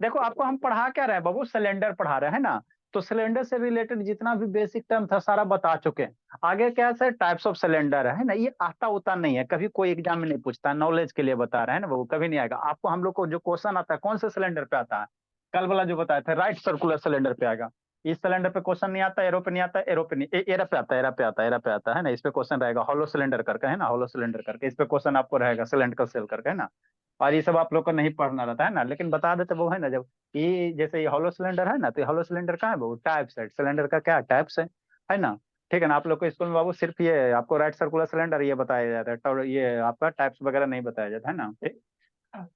देखो आपको हम पढ़ा क्या रहे हैं बाबू, सिलेंडर पढ़ा रहे हैं ना। तो सिलेंडर से रिलेटेड जितना भी बेसिक टर्म था सारा बता चुके हैं। आगे क्या है सर, टाइप्स ऑफ सिलेंडर है ना, ये आता उता नहीं है, कभी कोई एग्जाम में नहीं पूछता, नॉलेज के लिए बता रहे हैं ना बाबू, कभी नहीं आएगा आपको। हम लोग को जो क्वेश्चन आता है कौन से सिलेंडर पे आता है, कल वाला जो बताया था राइट सर्कुलर सिलेंडर पे आएगा। इस सिलेंडर पे क्वेश्चन नहीं आता, एरो पे नहीं आता, एरो पे नहीं, एरा पे आता है, एरा पे आता है, एरा पे आता है ना। इस पे क्वेश्चन रहेगा हॉलो सिलेंडर करके है ना, हॉलो सिलेंडर करके इस पे क्वेश्चन आपको रहेगा, सिलेंड्रिकल सेल करके है ना। और ये सब आप लोग को नहीं पढ़ना रहता है ना, लेकिन बता देते वो है ना, जब ये जैसे ये हॉलो सिलेंडर है ना, तो हॉलो सिलेंडर का है वो टाइप्स है, सिलेंडर का क्या टाइप्स है ना। ठीक है ना, आप लोग को स्कूल में बाबू सिर्फ ये आपको राइट सर्कुलर सिलेंडर ये बताया जाता है, तो ये आपका टाइप्स वगैरह नहीं बताया जाता है ना, ठीक।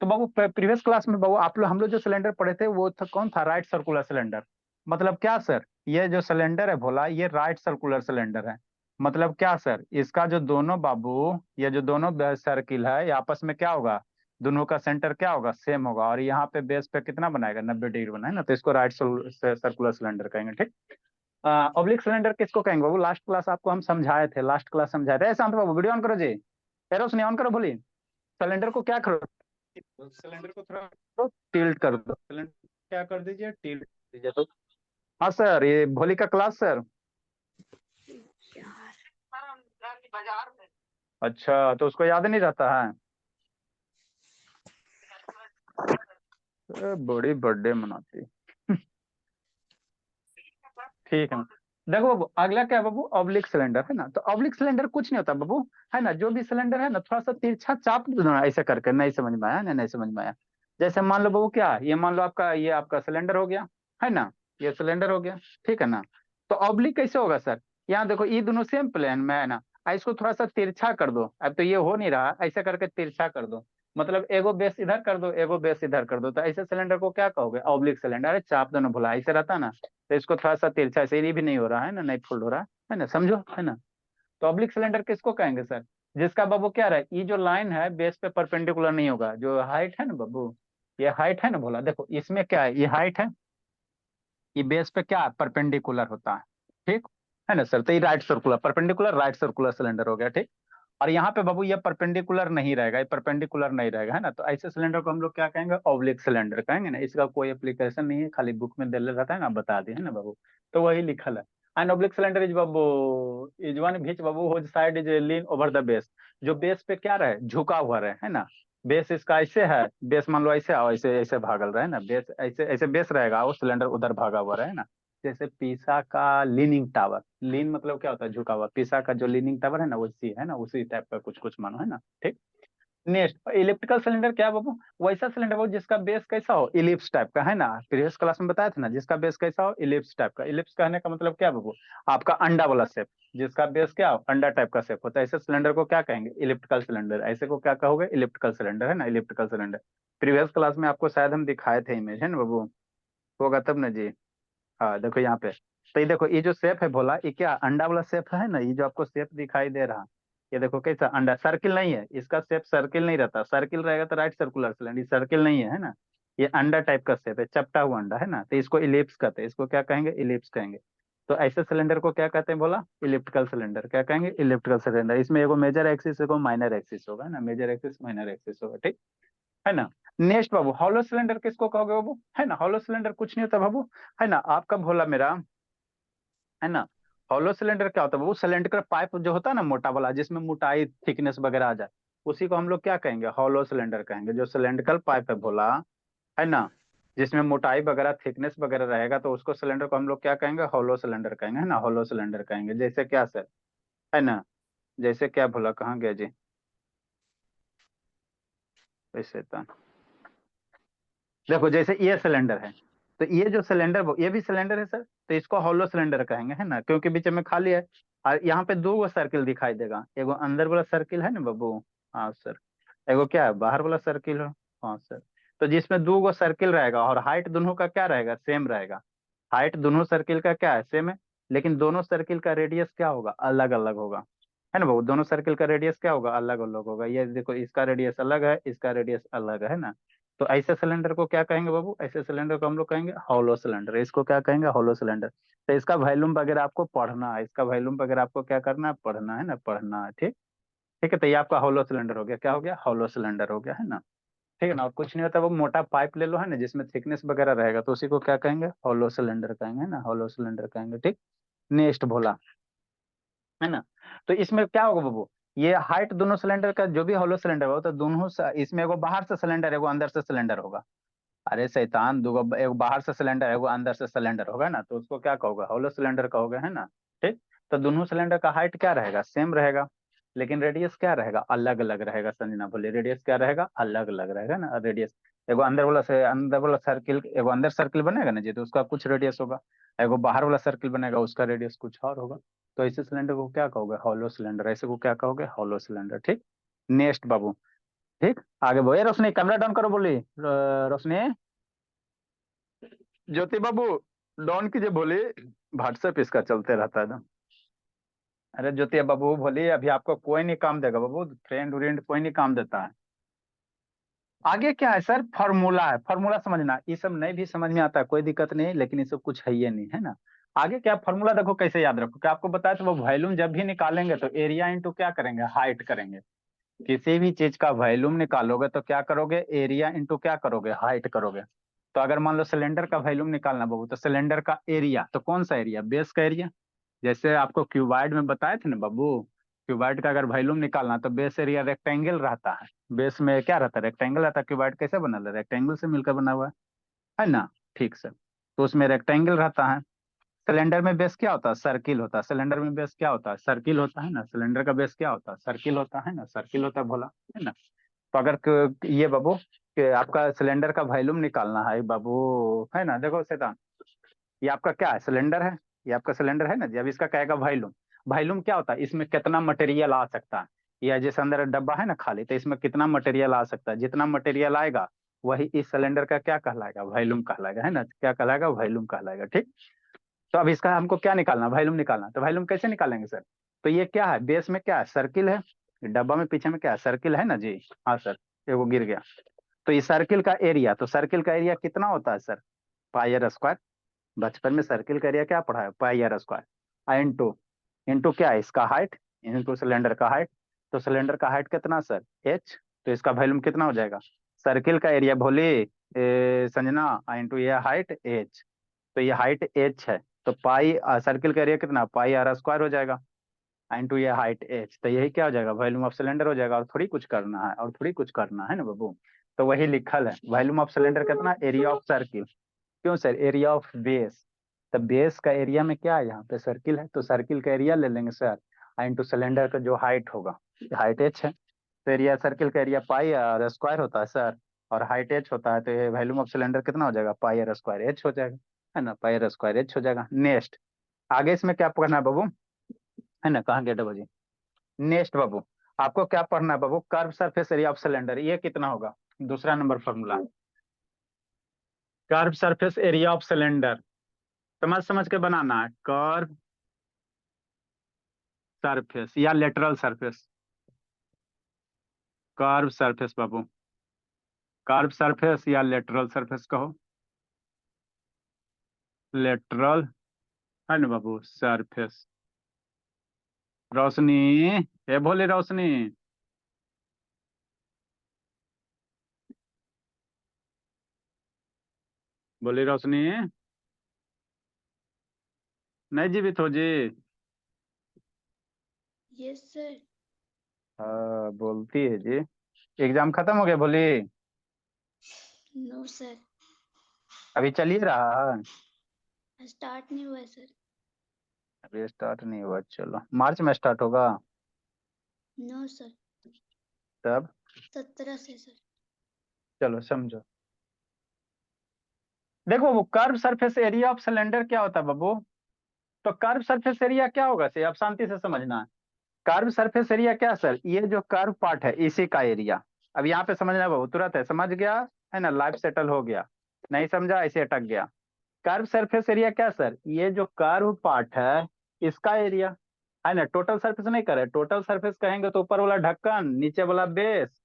तो बाबू प्रीवियस क्लास में बाबू आप लोग हम लोग जो सिलेंडर पढ़े थे वो था, कौन था, राइट सर्कुलर सिलेंडर। मतलब क्या सर, ये जो सिलेंडर है भोला ये राइट सर्कुलर सिलेंडर है। मतलब क्या सर, इसका जो दोनों बाबू, ये जो दोनों सर्किल है ये आपस में क्या होगा, दोनों का सेंटर क्या होगा, सेम होगा, और यहाँ पे बेस पे कितना बनाएगा, 90 डिग्री बनाए ना, तो इसको राइट सर्कुलर सिलेंडर कहेंगे, ठीक। ऑब्लिक सिलेंडर किसको कहेंगे बाबू, लास्ट क्लास आपको हम समझाए थे, लास्ट क्लास समझाए थे। शांत बाबू वीडियो ऑन करो जी, एरोस नहीं ऑन करो, बोली सिलेंडर को क्या करो, सिलेंडर को थोड़ा टिल्ट कर दो, सिलेंडर क्या कर दीजिए, टिल्ट कर दीजिए तो। हाँ सर, ये भोली का क्लास सर। अच्छा, तो उसको याद नहीं रहता है। बड़ी बर्थडे मनाती। ठीक है। देखो बाबू अगला क्या है बाबू, ऑब्लिक सिलेंडर है ना। तो ऑब्लिक सिलेंडर कुछ नहीं होता बाबू, है ना, जो भी सिलेंडर है ना थोड़ा सा तिरछा चाप दो ना, ऐसे करके, नहीं समझ में आया ना, नहीं समझ में आया। जैसे मान लो बाबू क्या, ये मान लो आपका, ये आपका सिलेंडर हो गया, है ना, ये सिलेंडर हो गया, ठीक है ना। तो ऑब्लिक कैसे होगा सर, यहाँ देखो ये दोनों सेम प्लेन में है ना, इसको थोड़ा सा तिरछा कर दो, अब तो ये हो नहीं रहा, ऐसे करके तिरछा कर दो। मतलब एगो बेस इधर कर दो, एगो बेस इधर कर दो, तो ऐसे सिलेंडर को क्या कहोगे, ऑब्लिक सिलेंडर। अरे चाप दोनों भुला, ऐसे रहता ना, तो इसको थोड़ा सा तिरछा, से ये भी नहीं हो रहा है ना, नहीं फोल्ड हो रहा है ना, समझो है ना। तो ऑब्लिक सिलेंडर किसको कहेंगे सर, जिसका बाबू क्या रहा है, ये जो लाइन है बेस पे परपेंडिकुलर नहीं होगा, जो हाइट है ना बाबू, ये हाइट है ना बोला, देखो इसमें क्या है, ये हाइट है, ये बेस पे क्या है, परपेंडिकुलर होता है, ठीक है ना सर। तो ये right circular perpendicular right circular cylinder हो गया, ठीक। और यहाँ पे बाबू ये परपेंडिकुलर नहीं रहेगा, ये परपेंडिकुलर नहीं रहेगा है ना, तो ऐसे सिलेंडर को हम लोग क्या कहेंगे, ऑब्लिक सिलेंडर कहेंगे ना। इसका कोई एप्लीकेशन नहीं है, खाली बुक में दे रहता है ना, बता दिए है ना बाबू, तो वही लिखल है। एन ऑब्लिक सिलेंडर इज बाबू, इज वन विच बाबू whose side is lean over the base, जो बेस पे क्या रहे, झुका हुआ रहे, है ना। बेस इसका ऐसे है, बेस मान लो ऐसे आओ, ऐसे ऐसे भागल रहे ना, बेस ऐसे ऐसे बेस रहेगा, वो सिलेंडर उधर भागा हुआ रहे ना। जैसे पीसा का लीनिंग टावर, लीन मतलब क्या होता है, झुका हुआ, पीसा का जो लीनिंग टावर है ना, उसी है ना, उसी टाइप का कुछ कुछ मानो है ना, ठीक। नेक्स्ट इलिप्टिकल सिलेंडर क्या है बाबू, वैसा सिलेंडर बाबू जिसका बेस कैसा हो, इलिप्स टाइप का, है ना। प्रीवियस क्लास में बताया था ना, जिसका बेस कैसा हो, इलिप्स टाइप का। इलिप्स कहने का मतलब क्या बाबू, आपका अंडा वाला शेप, जिसका बेस क्या हो, अंडा टाइप का शेप होता है, ऐसे सिलेंडर को क्या कहेंगे, इलिप्टिकल सिलेंडर। ऐसे को क्या कहोगे, इलिप्टिकल सिलेंडर, है ना, इलिप्टिकल सिलेंडर। प्रीवियस क्लास में आपको शायद हम दिखाए थे इमेज, है ना बाबू, होगा तब ना जी। हाँ देखो यहाँ पे, तो ये देखो ये जो शेप है भोला, ये क्या अंडा वाला शेप है ना, ये जो आपको शेप दिखाई दे रहा, ये देखो कैसा अंडा, सर्किल नहीं है, इसका शेप सर्किल नहीं रहता, सर्किल रहेगा तो राइट सर्कुलर सिलेंडर, सर्किल नहीं है ना। ये अंडा टाइप का शेप है, चपटा हुआ अंडा है ना, तो इसको इलिप्स कहते हैं, इसको क्या कहेंगे, इलिप्स कहेंगे। तो ऐसे सिलेंडर को क्या कहते हैं बोला, इलिप्टिकल सिलेंडर, क्या कहेंगे, इलिप्टिकल सिलेंडर। इसमें एगो मेजर एक्सिस एगो माइनर एक्सिस होगा ना, मेजर एक्सिस माइनर एक्सिस होगा, ठीक है ना। नेक्स्ट बाबू, हॉलो सिलेंडर किसको कहोगे बाबू, है ना, हॉलो सिलेंडर कुछ नहीं होता बाबू, है ना, आपका भोला मेरा, है ना। हॉलो सिलेंडर क्या होता है बाबू, सिलेंड्रिकल पाइप जो होता है ना मोटा वाला, जिसमें मोटाई थिकनेस वगैरह आ जाए, उसी को हम लोग क्या कहेंगे, हॉलो सिलेंडर कहेंगे। जो सिलेंड्रिकल पाइप है भोला, है ना, जिसमें मोटाई वगैरह थिकनेस वगैरह रहेगा, तो उसको सिलेंडर को हम लोग क्या कहेंगे, हॉलो सिलेंडर कहेंगे, है ना, हॉलो सिलेंडर कहेंगे। जैसे क्या सर, है ना, जैसे क्या भोला, कहाँ गया जी, वैसे तो देखो जैसे ये सिलेंडर है, तो ये जो सिलेंडर ये भी सिलेंडर है सर, तो इसको हॉलो सिलेंडर कहेंगे, है ना, क्योंकि बीच में खाली है। और यहाँ पे दो गो सर्किल दिखाई देगा, एगो अंदर वाला सर्किल है ना बाबू, हाँ सर, एगो क्या है बाहर वाला सर्किल हो, हाँ सर। तो जिसमें दो गो सर्किल रहेगा और हाइट दोनों का क्या रहेगा, सेम रहेगा। हाइट दोनों सर्किल का क्या है, सेम है। लेकिन दोनों सर्किल का रेडियस क्या होगा, अलग अलग होगा, है ना बाबू, दोनों सर्किल का रेडियस क्या होगा, अलग अलग होगा। ये देखो इसका रेडियस अलग है, इसका रेडियस अलग है ना। तो ऐसे सिलेंडर को क्या कहेंगे बाबू, ऐसे सिलेंडर को हम लोग कहेंगे हॉलो सिलेंडर, इसको क्या कहेंगे, हॉलो सिलेंडर। तो इसका वॉल्यूम वगैरह आपको पढ़ना है, इसका वॉल्यूम वगैरह आपको क्या करना है, पढ़ना है ना, पढ़ना है, ठीक। ठीक है, तो ये आपका हॉलो सिलेंडर हो गया, क्या हो गया, हॉलो सिलेंडर हो गया, है ना। ठीक है ना। और कुछ नहीं होता, वो मोटा पाइप ले लो है ना, जिसमें थिकनेस वगैरह रहेगा, तो उसी को क्या कहेंगे, हॉलो सिलेंडर कहेंगे, है ना, हॉलो सिलेंडर कहेंगे। ठीक। नेक्स्ट भोला, है ना। तो इसमें क्या होगा बाबू, ये हाइट दोनों सिलेंडर का जो भी हॉलो सिलेंडर होगा, तो दोनों इसमें एगो बाहर से सिलेंडर, एगो अंदर से सिलेंडर होगा। अरे शैतान, दूगो, एक बाहर से सिलेंडर है, वो अंदर से सिलेंडर होगा ना, तो उसको क्या कहोगे, हॉलो सिलेंडर कहोगे, है ना। ठीक। तो दोनों सिलेंडर का हाइट क्या रहेगा, सेम रहेगा, लेकिन रेडियस क्या रहेगा, अलग अलग रहेगा। संजना बोले रेडियस क्या रहेगा, अलग अलग रहेगा ना। रेडियस एगो अंदर वाला से अंदर वाला सर्किल, एगो अंदर सर्किल बनेगा ना जी, तो उसका कुछ रेडियस होगा। एगो बाहर वाला सर्किल बनेगा, उसका रेडियस कुछ और होगा। तो ऐसे सिलेंडर को क्या कहोगे, हॉलो सिलेंडर। ऐसे को क्या कहोगे, हॉलो सिलेंडर। ठीक। नेक्स्ट बाबू। ठीक। आगे बोलिए, रोशनी कैमरा डाउन करो, बोली रोशनी। ज्योति बाबू डॉन कीजिए, बोली व्हाट्सएप इसका चलते रहता है एकदम। अरे ज्योति बाबू बोली, अभी आपको कोई नहीं काम देगा बाबू, फ्रेंड व्रेंड कोई नहीं काम देता है। आगे क्या है सर, फॉर्मूला है, फॉर्मूला समझना, ये सब नहीं भी समझ में आता है कोई दिक्कत नहीं, लेकिन ये सब कुछ है ये नहीं, है ना। आगे क्या फॉर्मूला, देखो कैसे याद रखो, क्या आपको बताया था, वो वॉल्यूम जब भी निकालेंगे तो एरिया इंटू क्या करेंगे, हाइट करेंगे। किसी भी चीज का वॉल्यूम निकालोगे तो क्या करोगे, एरिया इंटू क्या करोगे, हाइट करोगे। तो अगर मान लो सिलेंडर का वॉल्यूम निकालना बाबू, तो सिलेंडर का एरिया, तो कौन सा एरिया, बेस का एरिया। जैसे आपको क्यूबाइड में बताए थे ना बाबू, क्यूबाइड का अगर वॉल्यूम निकालना तो बेस एरिया रेक्टेंगल रहता है, बेस में क्या रहता है, रेक्टेंगल रहता है। क्यूबाइड कैसे बना है, रेक्टेंगल से मिलकर बना हुआ है ना। ठीक सर। तो उसमें रेक्टेंगल रहता है। सिलेंडर में बेस क्या होता है, सर्किल होता है। सिलेंडर में बेस क्या होता है, सर्किल होता है ना। सिलेंडर का बेस क्या होता है, सर्किल होता है ना, सर्किल होता है भोला, है ना। तो अगर ये बाबू कि आपका सिलेंडर का वॉल्यूम निकालना है बाबू, है ना, देखो शैतान, ये आपका क्या है, सिलेंडर है। ये आपका सिलेंडर है ना जी। अब इसका कहेगा वॉल्यूम। वॉल्यूम क्या होता है, इसमें कितना मटेरियल आ सकता है, या जैसे अंदर डब्बा है ना खाली, तो इसमें कितना मटेरियल आ सकता है, जितना मटेरियल आएगा वही इस सिलेंडर का क्या कहलाएगा, वॉल्यूम कहलाएगा, है ना। क्या कहलाएगा, वॉल्यूम कहलाएगा। ठीक। तो अब इसका हमको क्या निकालना, वॉल्यूम निकालना, तो वॉल्यूम कैसे निकालेंगे सर। तो ये क्या है, बेस में क्या है, सर्किल है। डब्बा में पीछे में क्या है, सर्किल है ना जी। हाँ सर, ये वो गिर गया। तो ये सर्किल का एरिया, तो सर्किल का एरिया कितना होता है सर, पाई आर स्क्वायर। बचपन में सर्किल का एरिया क्या पढ़ा है, पाई आर स्क्वायर। इंटू, इंटू क्या है, इसका हाइट, इंटू सिलेंडर का हाइट। तो सिलेंडर का हाइट कितना सर, एच। तो इसका वॉल्यूम कितना हो जाएगा, सर्किल का एरिया भोली संजना, इंटू ये हाइट एच। तो ये हाइट एच है, तो पाई सर्किल का एरिया कितना, पाई आर स्क्वायर हो जाएगा, इंटू ये हाइट एच। तो यही क्या हो जाएगा, वॉल्यूम ऑफ सिलेंडर हो जाएगा। और थोड़ी कुछ करना है, और थोड़ी कुछ करना है ना बाबू। तो वही लिखल है, वॉल्यूम ऑफ सिलेंडर कितना, एरिया ऑफ सर्किल। क्यों सर, एरिया ऑफ बेस। तो बेस का एरिया में क्या है, यहाँ पे सर्किल है, तो सर्किल का एरिया ले लेंगे सर, इंटू सिलेंडर का जो हाइट होगा, हाइट एच है। तो एरिया सर्किल का एरिया पाई आर स्क्वायर होता है सर, और हाइट एच होता है, तो ये वॉल्यूम ऑफ सिलेंडर कितना हो जाएगा, पाई आर स्क्वायर एच हो जाएगा, है ना, पाई आर स्क्वायर एच हो जाएगा। नेक्स्ट, आगे इसमें क्या पढ़ना है बाबू, है ना, कहाँ गया डबल जी। नेक्स्ट बाबू, आपको क्या पढ़ना है बाबू, curve surface area of cylinder, ये कितना होगा, दूसरा number formula, curve surface area of cylinder. समझ समझ के बनाना है, कर्व सरफेस या लेटरल सरफेस, कर्व सरफेस बाबू, कर्व सरफेस या लेटरल सरफेस कहो, लेटरल, है ना बाबू, सरफेस। रोशनी, ये बोले रोशनी, बोली रोशनी, नहीं जीवित हो जी। Yes sir. हाँ बोलती है जी। एग्जाम खत्म हो गया बोली, नो सर, अभी चल ही रहा है। स्टार्ट नहीं हुआ है सर। अभी स्टार्ट नहीं हुआ, चलो मार्च में स्टार्ट होगा। नो सर, तब 17 से सर। चलो समझो, देखो वो curve surface area of cylinder क्या होता है बाबू। तो कर्व सरफेस एरिया क्या होगा से, अब शांति से समझना है। कर्व सरफेस एरिया क्या सर, ये जो कर्व पार्ट है इसी का एरिया। अब यहाँ पे समझना है बाबू, तुरंत है, समझ गया, है ना, लाइफ सेटल हो गया। नहीं समझा, ऐसे अटक गया। कर्व सरफेस एरिया क्या सर, ये जो कर्व पार्ट है इसका एरिया, है ना। टोटल सरफेस नहीं करे, टोटल सरफेस कहेंगे तो ऊपर वाला ढक्कन, नीचे वाला बेस,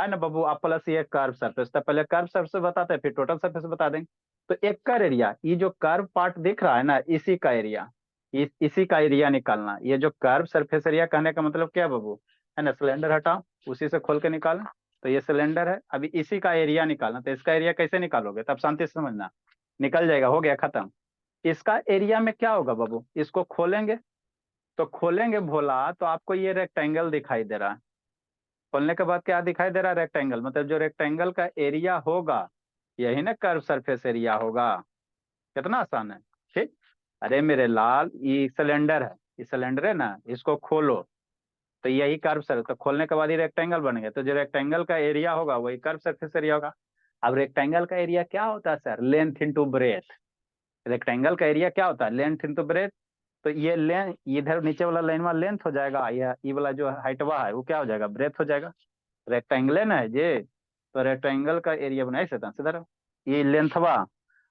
है ना बाबू, आप प्लस ये कर्व सरफेस। तो पहले कर्व सरफेस बताते हैं, फिर टोटल सरफेस बता देंगे। तो एक का एरिया, ये जो कर्व पार्ट दिख रहा है ना, इसी का एरिया, इसी का एरिया निकालना। ये जो कर्व सरफेस एरिया कहने का मतलब क्या है बाबू, है ना, सिलेंडर हटाओ, उसी से खोल के निकाल, तो ये सिलेंडर है, अभी इसी का एरिया निकालना, तो इसका एरिया कैसे निकालोगे, तब शांति से समझना, निकल जाएगा, हो गया खत्म। इसका एरिया में क्या होगा बाबू, इसको खोलेंगे, तो खोलेंगे भोला तो आपको ये रेक्टेंगल दिखाई दे रहा है। खोलने के बाद क्या दिखाई दे रहा है, रेक्टेंगल, मतलब जो रेक्टेंगल का एरिया होगा यही ना कर्व सरफेस एरिया होगा। कितना आसान है। ठीक। अरे मेरे लाल, ये सिलेंडर है, ये सिलेंडर है ना, इसको खोलो तो यही कर्व सर, तो खोलने के बाद ही रेक्टेंगल बन गया, तो जो रेक्टेंगल का एरिया होगा वही कर्व सरफेस एरिया होगा। अब रेक्टेंगल का एरिया क्या होता है sir, length into breadth. Rectangle का एरिया क्या होता है, लेंथ इंटू ब्रेथ। तो ये लेंथ, इधर नीचे वाला लाइन वाला लेंथ हो जाएगा, ये वाला जो हाइटवा है वो क्या हो जाएगा, ब्रेथ हो जाएगा। रेक्टेंगल है ना ये, तो रेक्टेंगल का एरिया बनाए सीधा सीधा रहो। ये लेंथवा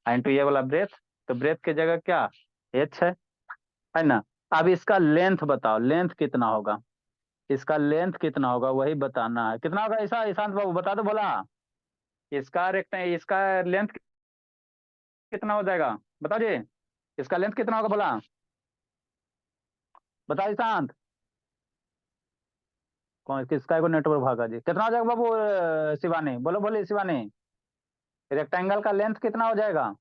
इंटू ये वाला ब्रेथ, तो ब्रेथ की जगह क्या, एच है ना। अब इसका लेंथ बताओ, लेंथ कितना होगा, इसका लेंथ कितना होगा वही बताना है। कितना होगा ऐसा, ईशांत बाबू बता दो बोला। इसका रेक्टेंगल, इसका लेंथ कितना हो जाएगा, बताओ जी। इसका लेंथ कितना होगा बोला, बताओ ईशांत। कौन किसका को नेटवर्क भागा जी, कितना हो जाएगा बाबू, शिवानी बोलो, बोले शिवानी, रेक्टेंगल का लेंथ कितना हो जाएगा।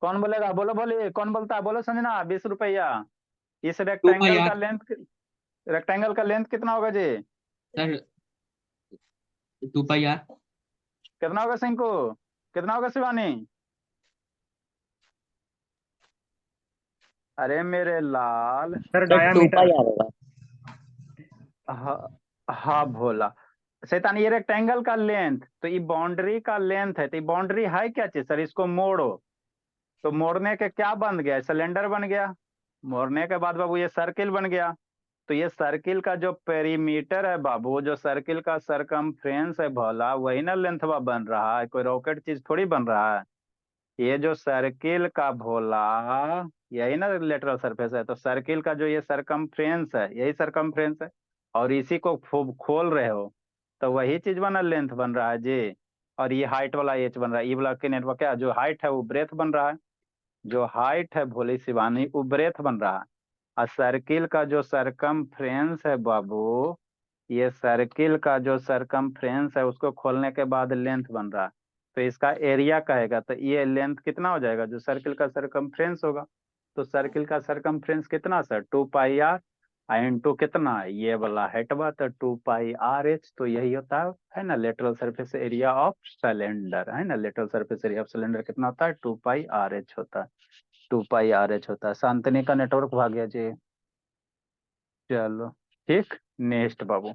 कौन बोलेगा, बोलो बोलिए, कौन बोलता है, बोलो संजना, 20 रुपया। इस टू पाई रेक्टेंगल का आर लेंथ, रेक्टेंगल का लेंथ कितना होगा जी, सर, 2 पाई आर। कितना होगा सिंकू, कितना होगा शिवानी। अरे मेरे लाल, sir sir 2 pi diameter. R होगा। हाँ, हाँ भोला, शैतान ये रेक्टेंगल का लेंथ, तो ये बाउंड्री का लेंथ है, तो ये बाउंड्री है क्या चीज सर, इसको मोड़ो, तो मोड़ने के क्या बन गया, सिलेंडर बन गया। मोड़ने के बाद बाबू ये सर्किल बन गया, तो ये सर्किल का जो पेरीमीटर है बाबू, जो सर्किल का सरकमफ्रेंस है भोला, वही ना लेंथवा बन रहा है, कोई रॉकेट चीज थोड़ी बन रहा है। ये जो सर्किल का भोला, यही ना लेटरल सरफेस है, तो सर्किल का जो ये सरकमफ्रेंस है यही सरकमफ्रेंस है, और इसी को खोल रहे हो, तो वही चीज बना, लेंथ बन रहा है जी। और ये हाइट वाला एच बन रहा है, ई वाला के नेटवर्क क्या, जो हाइट है वो ब्रेथ बन रहा है, जो हाइट है भोली शिवानी वो ब्रेथ बन रहा है। और सर्किल का जो सरकमफ्रेंस है बाबू, ये सर्किल का जो सरकमफ्रेंस है उसको खोलने के बाद लेंथ बन रहा है, तो इसका एरिया कहेगा, तो ये लेंथ कितना हो जाएगा, जो सर्किल का सरकमफ्रेंस होगा। तो सर्किल का सरकमफ्रेंस कितना सर, 2 पाई आर इंटू कितना, ये वाला हेटवा, तो 2 पाई आर एच, तो यही होता है ना lateral surface area of cylinder, है ना, lateral surface area of cylinder कितना होता है, 2 पाई आर एच होता है, 2 पाई आर एच होता है। शांतनी का नेटवर्क भाग गया जी। चलो ठीक, नेक्स्ट बाबू,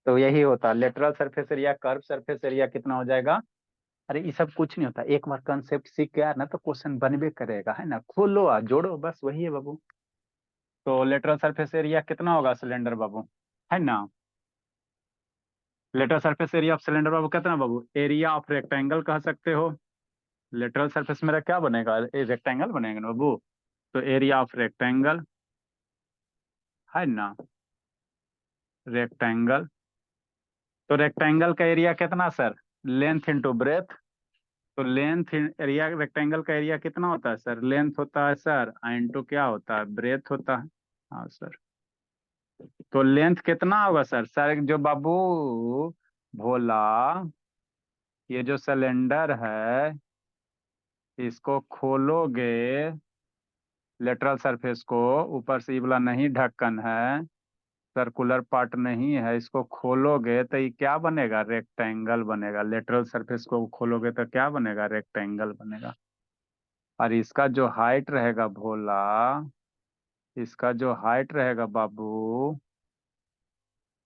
तो यही होता है lateral surface area, curve surface area कितना हो जाएगा। अरे ये सब कुछ नहीं होता, एक बार कंसेप्ट सीख गया ना तो क्वेश्चन बनबे करेगा, है ना, खोलो आ जोड़ो, बस वही है बाबू। तो लेटरल सरफेस एरिया कितना होगा सिलेंडर बाबू, है ना, lateral surface area of cylinder बाबू कितना बाबू, एरिया ऑफ रेक्टेंगल कह सकते हो। लेटरल सरफेस मेरा क्या बनेगा, रेक्टेंगल बनेगा ना बाबू, तो एरिया ऑफ रेक्टेंगल, है ना, रेक्टेंगल, तो रेक्टेंगल का एरिया कितना सर, लेंथ इंटू ब्रेथ। तो लेंथ एरिया, रेक्टेंगल का एरिया कितना होता है सर, लेंथ होता है सर इंटू क्या होता है, ब्रेथ होता है। हाँ सर, तो लेंथ कितना होगा सर, सर जो बाबू भोला, ये जो सिलेंडर है इसको खोलोगे, लेटरल सरफेस को, ऊपर से ये वाला नहीं ढक्कन है, सर्कुलर पार्ट नहीं है, इसको खोलोगे तो ये क्या बनेगा, रेक्टेंगल बनेगा। लेटरल सरफेस को खोलोगे तो क्या बनेगा, रेक्टेंगल बनेगा। और इसका जो हाइट रहेगा भोला, इसका जो हाइट रहेगा बाबू,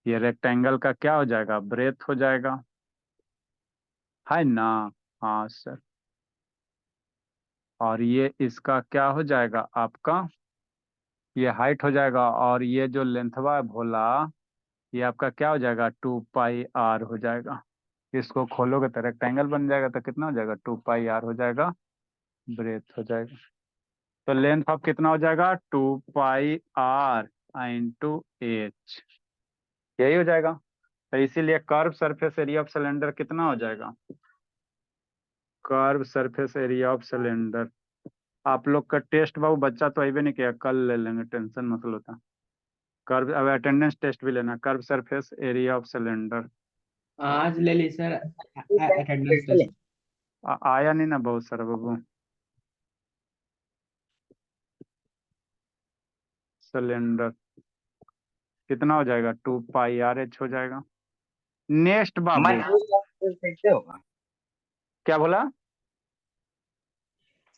ये रेक्टेंगल का क्या हो जाएगा, ब्रेथ हो जाएगा, है ना। हाँ सर, और ये इसका क्या हो जाएगा आपका, ये हाइट हो जाएगा, और ये जो लेंथवा है भोला, ये आपका क्या हो जाएगा, 2 पाई आर हो जाएगा। इसको खोलोगे तो रेक्टेंगल बन जाएगा, तो कितना हो जाएगा, 2 पाई आर हो जाएगा, ब्रेथ हो जाएगा। तो लेंथ ऑफ कितना हो जाएगा, 2 पाई आर इंटू एच, यही हो जाएगा। तो इसीलिए curve surface area of cylinder कितना हो जाएगा, curve surface area of cylinder. आप लोग का टेस्ट बाबू, बच्चा तो अभी नहीं किया, कल ले लेंगे, टेंशन मत लो था। कर्व, अब अटेंडेंस टेस्ट भी लेना, curve surface area of cylinder. आज ले ली सर अटेंडेंस टेस्ट। आया नहीं ना बहुत सारा बाबू। सिलेंडर कितना हो जाएगा, 2πr(h) हो जाएगा। नेक्स्ट बाबू, कैसे होगा क्या बोला?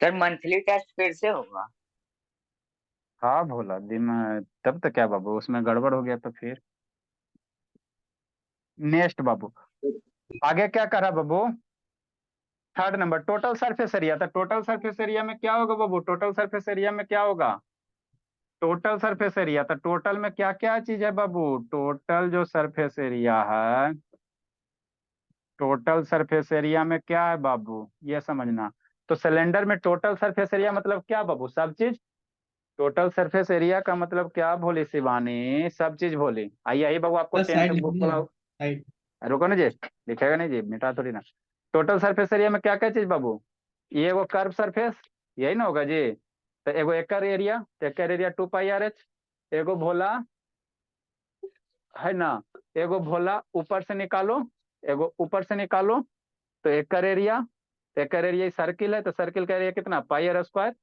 सर? मंथली टेस्ट फिर से होगा? हाँ भोला दिन, तब तो क्या बाबू, उसमें गड़बड़ हो गया तो फिर। नेक्स्ट बाबू, आगे क्या करा बाबू? Third number, total surface area. तो टोटल सरफेस एरिया में क्या होगा बाबू? टोटल सरफेस एरिया में क्या होगा? टोटल सरफेस एरिया, तो टोटल में क्या क्या चीज है बाबू? टोटल जो सरफेस एरिया है, टोटल सरफेस एरिया में क्या है बाबू, ये समझना। तो सिलेंडर में टोटल सरफेस एरिया मतलब क्या बाबू? सब चीज। टोटल सरफेस एरिया का मतलब क्या भोली शिवानी? सब चीज भोली। आइए यही बाबू, आपको सर साइड 10th लिख बुक दिया वाला। साइड। रुको ना जी, लिखेगा नहीं जी, मिटा थोड़ी ना। टोटल सरफेस एरिया में क्या क्या चीज बाबू? ये वो कर्व सरफेस, यही ना होगा जी। तो एगो एकड़ एरिया, तो एकड़ एरिया 2πr(h). एगो भोला है ना, एगो भोला ऊपर से निकालो, एगो ऊपर से निकालो, तो एकड़ एरिया। तो एकड़ एरिया सर्किल है, तो सर्किल का एरिया कितना, πr²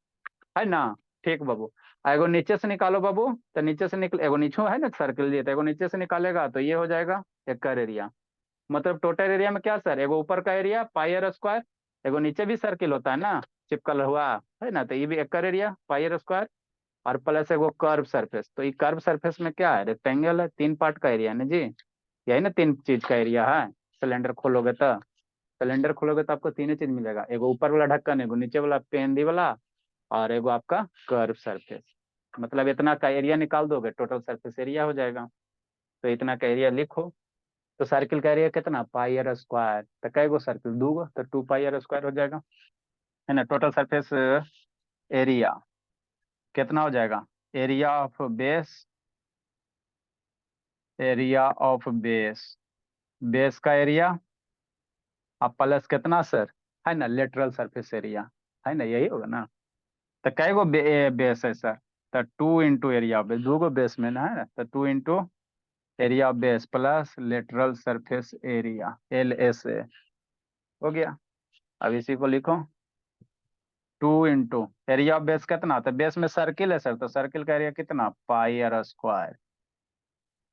है ना। ठीक बाबू। एगो नीचे से निकालो बाबू, तो नीचे से निकल, एगो नीचे है ना सर्किल दिया, तो एगो नीचे से निकालेगा तो ये हो जाएगा एकड़ एरिया। मतलब टोटल एरिया में क्या सर, एगो ऊपर का एरिया πr², एगो नीचे भी सर्किल होता है ना चिपकल हुआ, है ना, तो ये भी एकड़ एरिया πr², और प्लस एगो कर्व सरफेस। तो ये कर्व सरफेस में क्या है, रेक्टेंगल है, 3 पार्ट का एरिया है ना जी। यही ना 3 चीज का एरिया है। सिलेंडर खोलोगे तो, सिलेंडर खोलोगे तो आपको 3 चीज मिलेगा, एगो ऊपर वाला ढक्कन, एगो नीचे वाला पेंदी वाला, और एगो आपका कर्व सरफेस। मतलब इतना का एरिया निकाल दोगे, टोटल सरफेस एरिया हो जाएगा। तो इतना का एरिया लिखो। तो सर्किल का एरिया कितना, πr²। तो कई गो सर्किल, 2 गो, तो 2πr² हो जाएगा, है ना। टोटल सरफेस एरिया कितना हो जाएगा? Area of base, area of base, base का एरिया, अब प्लस कितना सर, है ना, लेटरल सरफेस एरिया, है ना, यही होगा ना। तो कई गो बेस है सर? तो 2 × area of base, 2 go base में ना, है ना, तो 2 × area of base plus lateral surface area, LSA हो गया। अब इसी को लिखो, 2 × एरिया ऑफ बेस कितना, तो बेस में सर्किल है सर, तो सर्किल का एरिया कितना, πr²,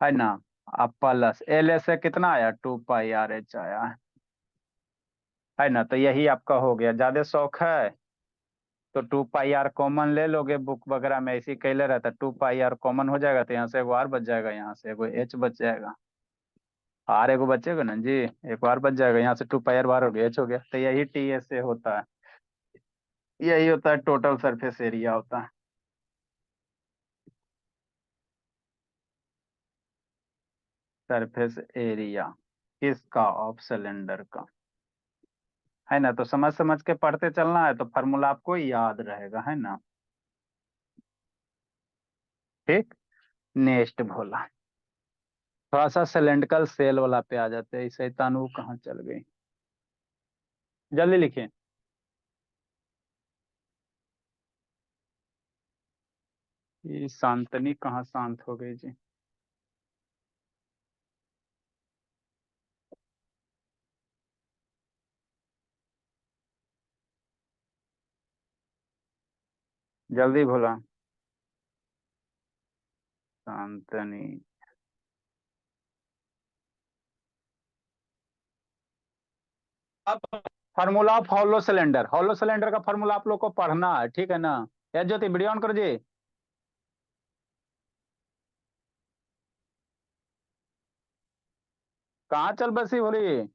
है ना। अब प्लस LSA कितना आया, 2πr(h) आया है ना। तो यही आपका हो गया। ज्यादा शौक है तो 2πr कॉमन ले लोगे, बुक वगैरह में ऐसे ही कैले रहता, 2πr कॉमन हो जाएगा, तो यहाँ से एगो r बच जाएगा, यहाँ से एगो h बच जाएगा, r एगो बचेगा ना जी, एक r बच जाएगा, यहाँ से 2πr बाहर हो गया, h हो गया। तो यही TSA होता है, यही होता है टोटल सरफेस एरिया होता है। सरफेस एरिया किसका, ऑफ सिलेंडर का, है ना। तो समझ समझ के पढ़ते चलना है, तो फार्मूला आपको याद रहेगा, है ना। ठीक। नेक्स्ट भोला, थोड़ा सा सिलेंड्रिकल सेल वाला पे आ जाते हैं। शैतान वो कहाँ चल गई, जल्दी लिखिए। ये शांतनी कहाँ शांत हो गई जी? जल्दी Bhola, Shantani. Formula of hollow cylinder, hollow cylinder का फार्मूला आप लोग को पढ़ना है, ठीक है ना। या ज्योति वीडियो ऑन करो जी। कहाँ चल बसी भोली?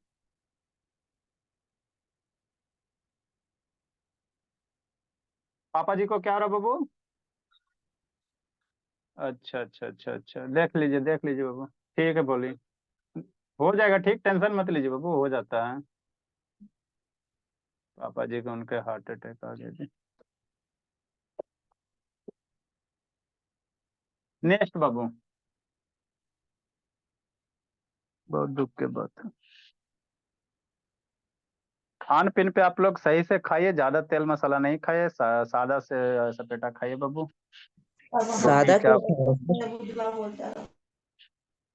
पापा जी को क्या हो रहा बाबू? अच्छा अच्छा अच्छा अच्छा, देख लीजिए बाबू। ठीक है बोली, हो जाएगा ठीक, टेंशन मत लीजिए बाबू, हो जाता है। पापा जी को उनके हार्ट अटैक आ गया जी। नेक्स्ट बाबू, बहुत दुख के बात है। खान पीन पे आप लोग सही से खाइए, ज्यादा तेल मसाला नहीं खाइए, सादा से सपेटा खाइए बाबू। सादा क्या? क्या था?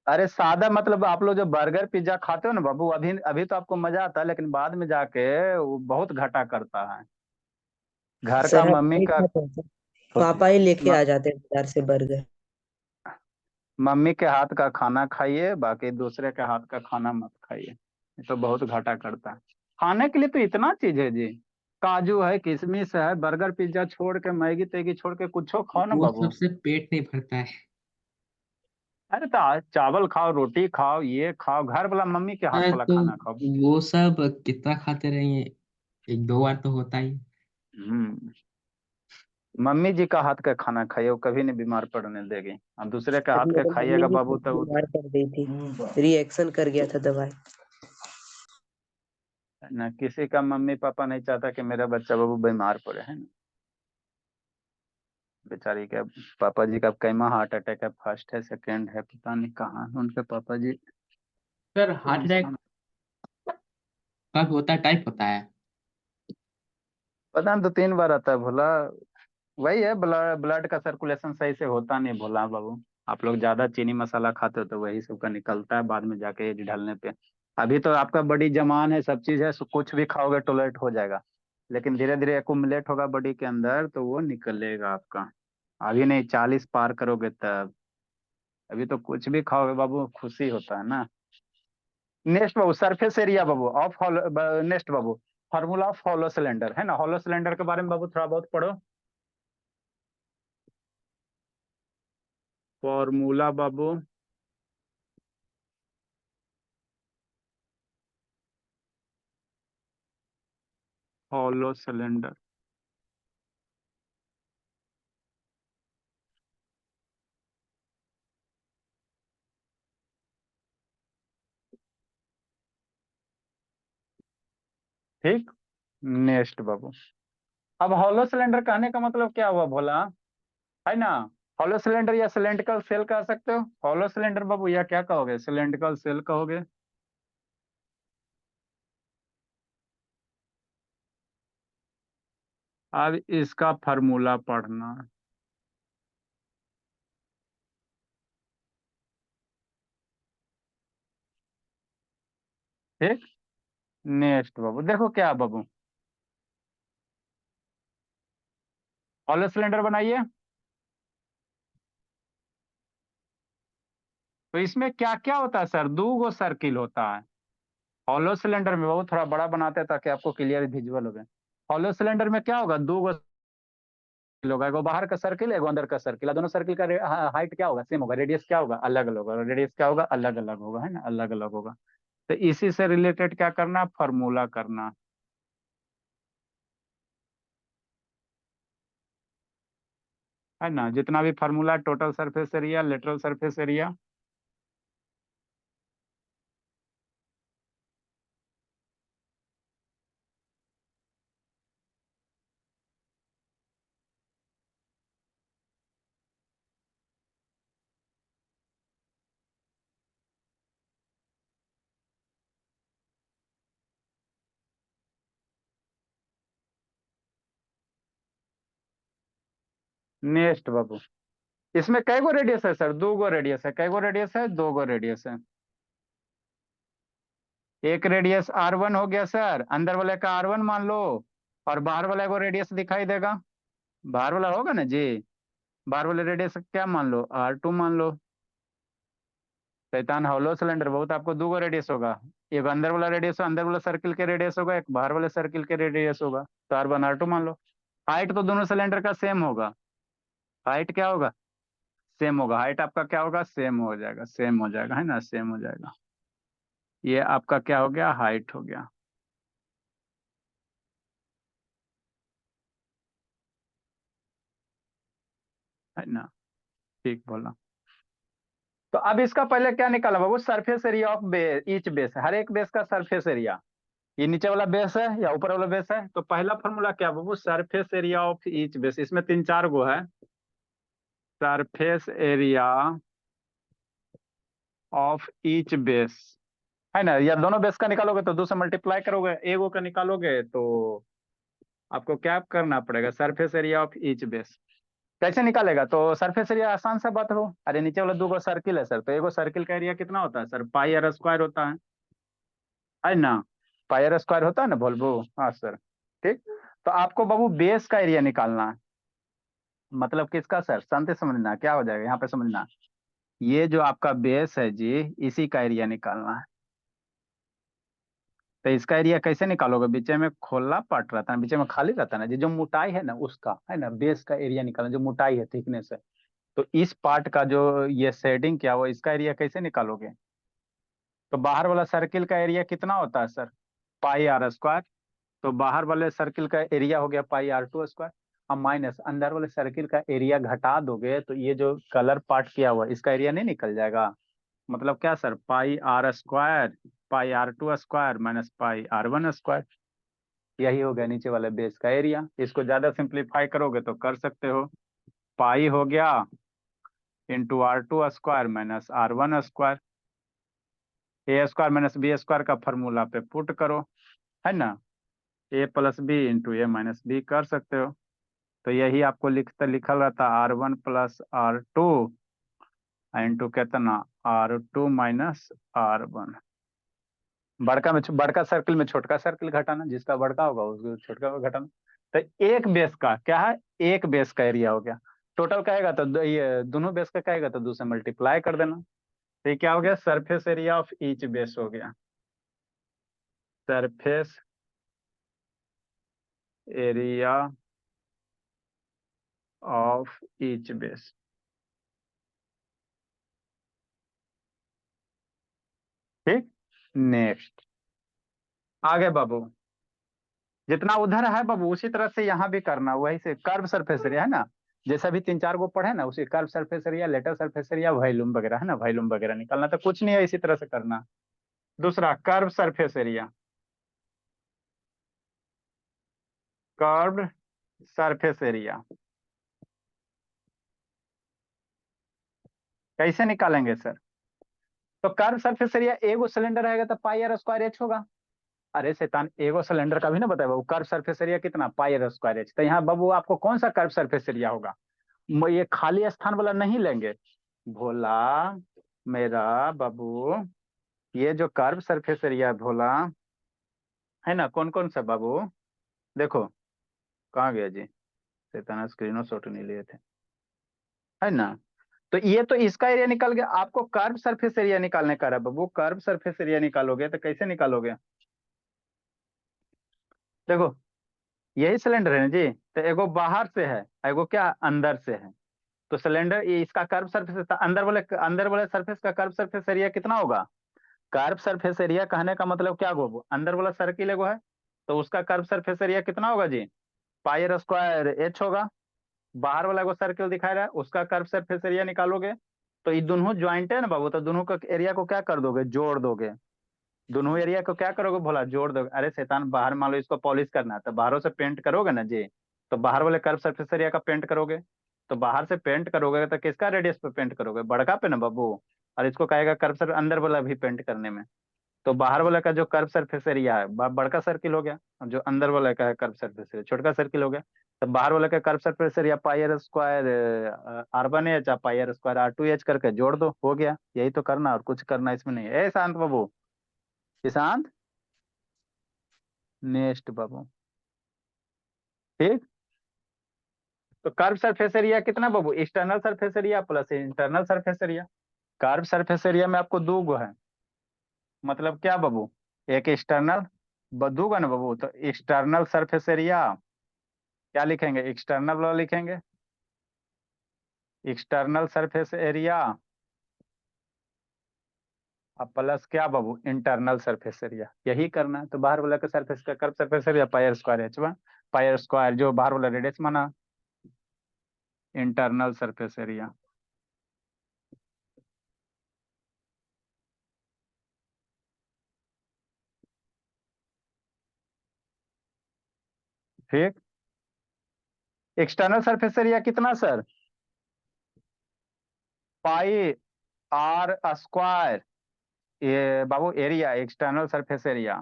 अरे सादा मतलब आप लोग जो बर्गर पिज्जा खाते हो ना बाबू, अभी अभी तो आपको मजा आता है, लेकिन बाद में जाके वो बहुत घाटा करता है। घर का सर हम मम्मी नहीं का खाते हैं सर। पापा ही लेके म, आ जाते हैं बाजार से बर्गर। मम्मी के हाथ का खाना खाइए, बाकी दूसरे के हाथ का खाना मत खाइए, ये तो बहुत घाटा करता है। खाने के लिए तो इतना चीज है जी, काजू है, किशमिश है, बर्गर पिज्जा छोड़ के, मैगी तैगी छोड़ के कुछ खाओ ना वो बाबू। सबसे पेट नहीं भरता है। अरे तो चावल खाओ, रोटी खाओ, ये खाओ, घर वाला मम्मी के हाथ हाँ, वाला तो खाना खाओ। वो सब कितना खाते रहेंगे, एक दो बार तो होता ही। हम्म मम्मी जी का हाथ का खाना खाइए, वो कभी नहीं बीमार पड़ने देगी। अब दूसरे के सर हाथ का मेरे मम्मी खाइएगा भी बाबू तो बीमार कर दी थी, रिएक्शन कर गया था दवाई। ना किसी का मम्मी पापा नहीं चाहता कि मेरा बच्चा बाबू बीमार पड़े, है ना। बेचारी का पापा जी का कैमा हार्ट अटैक है, फर्स्ट है सेकंड है, पता नहीं कहाँ है उनके पापा जी। सर तो हार्ट अटैक इंसान कब होता है, टाइप होता है? पता नहीं, 2-3 बार आता है भोला। वही है, ब्लड ब्लड का सर्कुलेशन सही से होता नहीं भोला बाबू। आप लोग ज्यादा चीनी मसाला खाते हो तो वही सब का निकलता है बाद में जाके एज ढलने पे। अभी तो आपका बॉडी जवान है, सब चीज है, कुछ भी खाओगे टॉलरेट हो जाएगा। लेकिन धीरे धीरे एकुमुलेट होगा बॉडी के अंदर तो वो निकलेगा आपका। अभी नहीं, 40 पार करोगे तब। अभी तो कुछ भी खाओगे बाबू खुशी होता है ना। Next Babu, surface area Babu of hollow. Next Babu, formula of hollow cylinder, है ना। हॉलो सिलेंडर के बारे में बाबू थोड़ा बहुत पढ़ो। फॉर्मूला बाबू, हॉलो सिलेंडर। ठीक। नेक्स्ट बाबू, अब हॉलो सिलेंडर कहने का मतलब क्या हुआ भोला, है ना। हॉलो सिलेंडर या सिलेंड्रिकल सेल कह सकते हो। हॉलो सिलेंडर बाबू या क्या कहोगे, सिलेंड्रिकल सेल कहोगे। अब इसका फार्मूला पढ़ना। ठीक। नेक्स्ट बाबू देखो क्या बाबू, हॉलो सिलेंडर बनाइए। तो इसमें क्या क्या होता है सर, 2 गो सर्किल होता है। हॉलो सिलेंडर में बाबू थोड़ा बड़ा बनाते हैं ताकि आपको क्लियर विजुअल हो। हॉलो सिलेंडर में क्या होगा, 2 गो सर्किल होगा, एगो बाहर का सर्किल, एगो अंदर का सर्किल। दोनों सर्किल का हाइट क्या होगा, सेम होगा। रेडियस क्या होगा, अलग अलग होगा। रेडियस क्या होगा, अलग अलग होगा, है ना, अलग अलग होगा। तो इसी से रिलेटेड क्या करना, फॉर्मूला करना, है ना। जितना भी formula, total surface area, lateral surface area. Next बाबू, इसमें कई गो रेडियस है सर, 2 गो रेडियस है। कई गो रेडियस है, 2 गो रेडियस है। एक रेडियस R1 हो गया सर, अंदर वाले का R1 मान लो। और बाहर वाला को रेडियस दिखाई देगा, बाहर वाला होगा ना जी। बाहर वाले रेडियस क्या मान लो, R2 मान लो। शैतान हॉलो सिलेंडर बहुत, आपको 2 गो रेडियस होगा। एक अंदर वाला रेडियस, अंदर वाला सर्किल के रेडियस होगा, एक बाहर वाले सर्किल के रेडियस होगा। तो R1 R2 मान लो। हाइट तो दोनों सिलेंडर का सेम होगा। हाइट क्या होगा, सेम होगा। हाइट आपका क्या होगा, सेम हो जाएगा, सेम हो जाएगा, है ना, सेम हो जाएगा। ये आपका क्या हो गया, हाइट हो गया, है ना। ठीक बोला। तो अब इसका पहले क्या निकाला बाबू, surface area of each base. हर एक बेस का सरफेस एरिया, ये नीचे वाला बेस है या ऊपर वाला बेस है। तो पहला फॉर्मूला क्या बाबू, surface area of each base. इसमें 3-4 गो है। Surface area of each base, है ना। या दोनों बेस का निकालोगे तो 2 से मल्टीप्लाई करोगे, एगो का निकालोगे तो आपको क्या करना पड़ेगा, surface area of each base. कैसे निकालेगा? तो सरफेस एरिया आसान सा बात हो। अरे नीचे वाला दो सर्किल है सर, तो एगो सर्किल का एरिया कितना होता है सर? पाई आर स्क्वायर होता है ना? पाई आर स्क्वायर होता है ना बोलबो? हाँ सर। ठीक। तो आपको बाबू बेस का एरिया निकालना है। मतलब किसका सर? शांति समझना, क्या हो जाएगा यहाँ पे समझना। ये जो आपका बेस है जी, इसी का एरिया निकालना है। तो इसका एरिया कैसे निकालोगे? बीच में खोला पार्ट रहता है, बीच में खाली रहता है ना जी, जो मोटाई है ना उसका, है ना, बेस का एरिया निकालना, जो मोटाई है थिकनेस है। तो इस पार्ट का जो ये शेडिंग क्या हुआ, इसका एरिया कैसे निकालोगे? तो बाहर वाला सर्किल का एरिया कितना होता है सर? Pi are square. तो बाहर वाले सर्किल का एरिया हो गया पाई आर टू स्क्वायर। अब माइनस अंदर वाले सर्किल का एरिया घटा दोगे तो ये जो कलर पार्ट किया हुआ इसका एरिया नहीं निकल जाएगा? मतलब क्या sir? Pi are square pi are two square minus pi are one square. यही हो गया नीचे वाले बेस का एरिया। इसको ज्यादा सिंप्लीफाई करोगे तो कर सकते हो, पाई हो गया into are two square minus are one square. A square minus B square का फॉर्मूला पे पुट करो, है ना, A plus B into A minus B कर सकते हो। तो यही आपको लिखल रहता R one plus are two into कितना, R two minus are one. बड़का सर्किल में छोटका सर्किल घटाना, जिसका बड़का होगा उसको छोटका को घटाना। तो एक बेस का क्या है? एक बेस का एरिया हो गया। टोटल कहेगा तो ये दोनों बेस का कहेगा तो 2 से मल्टीप्लाई कर देना। तो ये क्या हो गया? Surface area of each base हो गया। Surface area of each base. ठीक। नेक्स्ट आगे बाबू, जितना उधर है बाबू उसी तरह से यहाँ भी करना, वही से कर्व सरफेस एरिया है ना, जैसा भी 3 4 गो पढ़े ना, उसी curve surface area, lateral surface area, volume वगैरह है ना, वॉल्यूम वगैरह निकालना। तो कुछ नहीं है, इसी तरह से करना। दूसरा curve surface area, curve surface area कैसे निकालेंगे सर? तो कर्व सरफेस एरिया एगो सिलेंडर रहेगा तो पाई आर स्क्वायर एच होगा। अरे शैतान, एगो सिलेंडर का भी ना बताया बाबू, कर्व सरफेस एरिया कितना? पाई आर स्क्वायर एच। तो यहाँ बाबू आपको कौन सा कर्व सरफेस एरिया होगा? ये खाली स्थान वाला नहीं लेंगे भोला मेरा बाबू। ये जो कर्व सरफेस एरिया है भोला, है ना, कौन कौन सा बाबू? देखो कहाँ गया जी, शैतान स्क्रीनो शॉट नहीं लिए थे, है ना। तो ये तो इसका एरिया निकल गया। आपको कर्व सरफेस एरिया निकालने का रहा बाबू। कर्व सरफेस एरिया निकालोगे तो कैसे निकालोगे? देखो यही सिलेंडर है ना जी, तो एगो बाहर से है, एगो क्या अंदर से है। तो सिलेंडर ये इसका कर्व सरफेस, अंदर वाले सरफेस का कर्व सरफेस एरिया कितना होगा? कर्व सरफेस एरिया कहने का मतलब क्या गो, अंदर वाला सर्किल एगो है तो उसका कर्व सरफेस एरिया कितना होगा जी? पाई आर स्क्वायर एच होगा। बाहर वाला एगो सर्किल दिखाई रहा है, उसका कर्व सरफेस एरिया निकालोगे तो ये दोनों ज्वाइंट है ना बाबू, तो दोनों का एरिया को क्या कर दोगे? जोड़ दोगे। दोनों एरिया को क्या करोगे भोला? जोड़ दोगे। अरे शैतान, बाहर मान लो इसको पॉलिश करना है तो बाहरों से पेंट करोगे ना जी, तो बाहर वाले कर्व सरफेस एरिया का पेंट करोगे। तो बाहर से पेंट करोगे तो किसका रेडियस पे पेंट करोगे? बड़का पे ना बाबू। और इसको कहेगा कर्व सर अंदर वाला भी पेंट करने में। तो बाहर वाला का जो कर्व सरफेस एरिया है बड़का सर्किल हो गया, और जो अंदर वाला का है कर्व सरफेस एरिया छोटका सर्किल हो गया। तो बाहर वाला का curve surface area pi are square r one h pi are square r two h करके जोड़ दो, हो गया। यही तो करना, और कुछ करना इसमें नहीं है। ए शांत बाबू, ईशांत, नेक्स्ट बाबू। ठीक। तो कर्व सरफेस एरिया कितना बाबू? External surface area plus internal surface area. Curve surface area में आपको दो गो है, मतलब क्या बाबू? एक एक्सटर्नल, दो गो ना बाबू, तो एक्सटर्नल सरफेस एरिया क्या लिखेंगे? एक्सटर्नल वाला लिखेंगे, एक्सटर्नल सरफेस एरिया, अब प्लस क्या बाबू? Internal surface area. यही करना है। तो बाहर वाला का सरफेस का curve surface area pi are square H one, pi are square जो बाहर वाला रेडियस माना, इंटरनल सरफेस एरिया। ठीक। एक्सटर्नल सरफेस एरिया कितना सर? पाई आर स्क्वायर, ये बाबू एरिया, एक्सटर्नल सरफेस एरिया,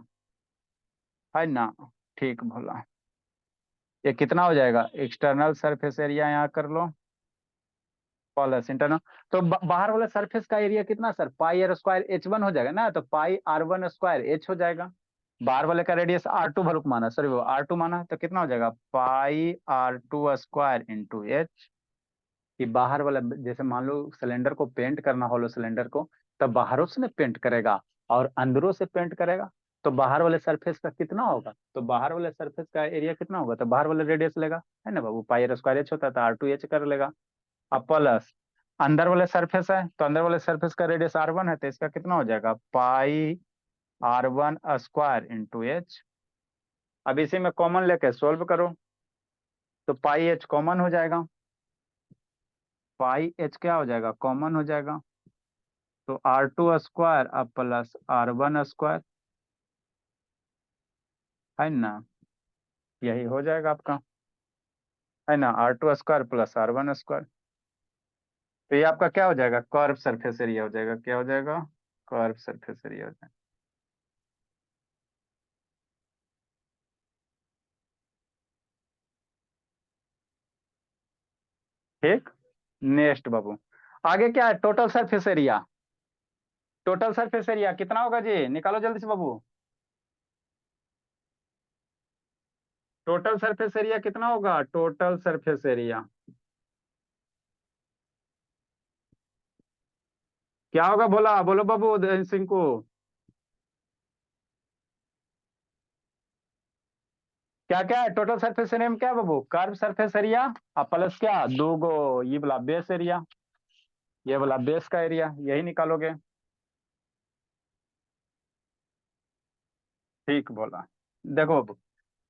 है ना। ठीक भोला, ये कितना हो जाएगा? एक्सटर्नल सरफेस एरिया यहाँ कर लो, प्लस इंटरनल। तो बाहर वाला सरफेस का एरिया कितना sir, pi are square H one हो जाएगा ना, तो pi are one square H हो जाएगा। बाहर वाले का रेडियस आर टू वैल्यू माना, सॉरी वो आर टू माना, तो कितना हो जाएगा pi are two square into H. कि बाहर वाला, जैसे मान लो सिलेंडर को पेंट करना, होलो सिलेंडर को, तब बाहरों से पेंट करेगा और अंदरों से पेंट करेगा, तो बाहर वाले सरफेस का कितना होगा, तो बाहर वाले सरफेस का एरिया कितना होगा, तो बाहर वाला रेडियस लेगा, है ना बाबू, पाई आर स्क्वायर एच होता है तो आर टू एच कर लेगा। अब प्लस अंदर वाले सरफेस है, तो अंदर वाले सरफेस का रेडियस आर वन है, तो इसका कितना हो जाएगा pi are one square into H. अब इसी में कॉमन लेके सोल्व करो, तो पाई एच कॉमन हो जाएगा, पाई एच क्या हो जाएगा कॉमन हो जाएगा, तो आर टू स्क्वायर अब प्लस आर वन स्क्वायर, है ना, यही हो जाएगा आपका, है ना, r two square plus r one square. तो ये आपका क्या हो जाएगा, कर्व सरफेस एरिया हो जाएगा, क्या हो जाएगा, कर्व सरफेस एरिया हो जाएगा। ठीक, नेक्स्ट बाबू, आगे क्या है, total surface area. Total surface area कितना होगा जी, निकालो जल्दी से बाबू। टोटल सरफेस एरिया कितना होगा, टोटल सरफेस एरिया क्या होगा, बोला बोलो बाबू सिंह को। क्या क्या है टोटल सरफेस एरिया में, क्या है बाबू, कर्व सरफेस एरिया और प्लस क्या दो गो ये वाला बेस एरिया, ये वाला बेस का एरिया, यही निकालोगे। ठीक बोला। देखो बाबू,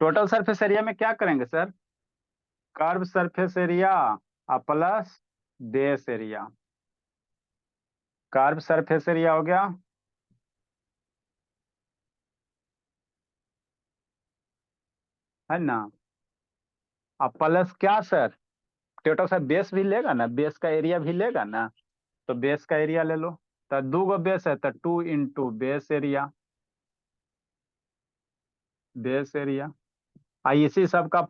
टोटल सरफेस एरिया में क्या करेंगे सर, कर्व सरफेस एरिया और plus base area. Curve surface area हो गया, है ना, और प्लस क्या सर, टोटल सर बेस भी लेगा ना, बेस का एरिया भी लेगा ना, तो बेस का एरिया ले लो, तो दो गो बेस है तो two into base area, base area. आई इसी सब का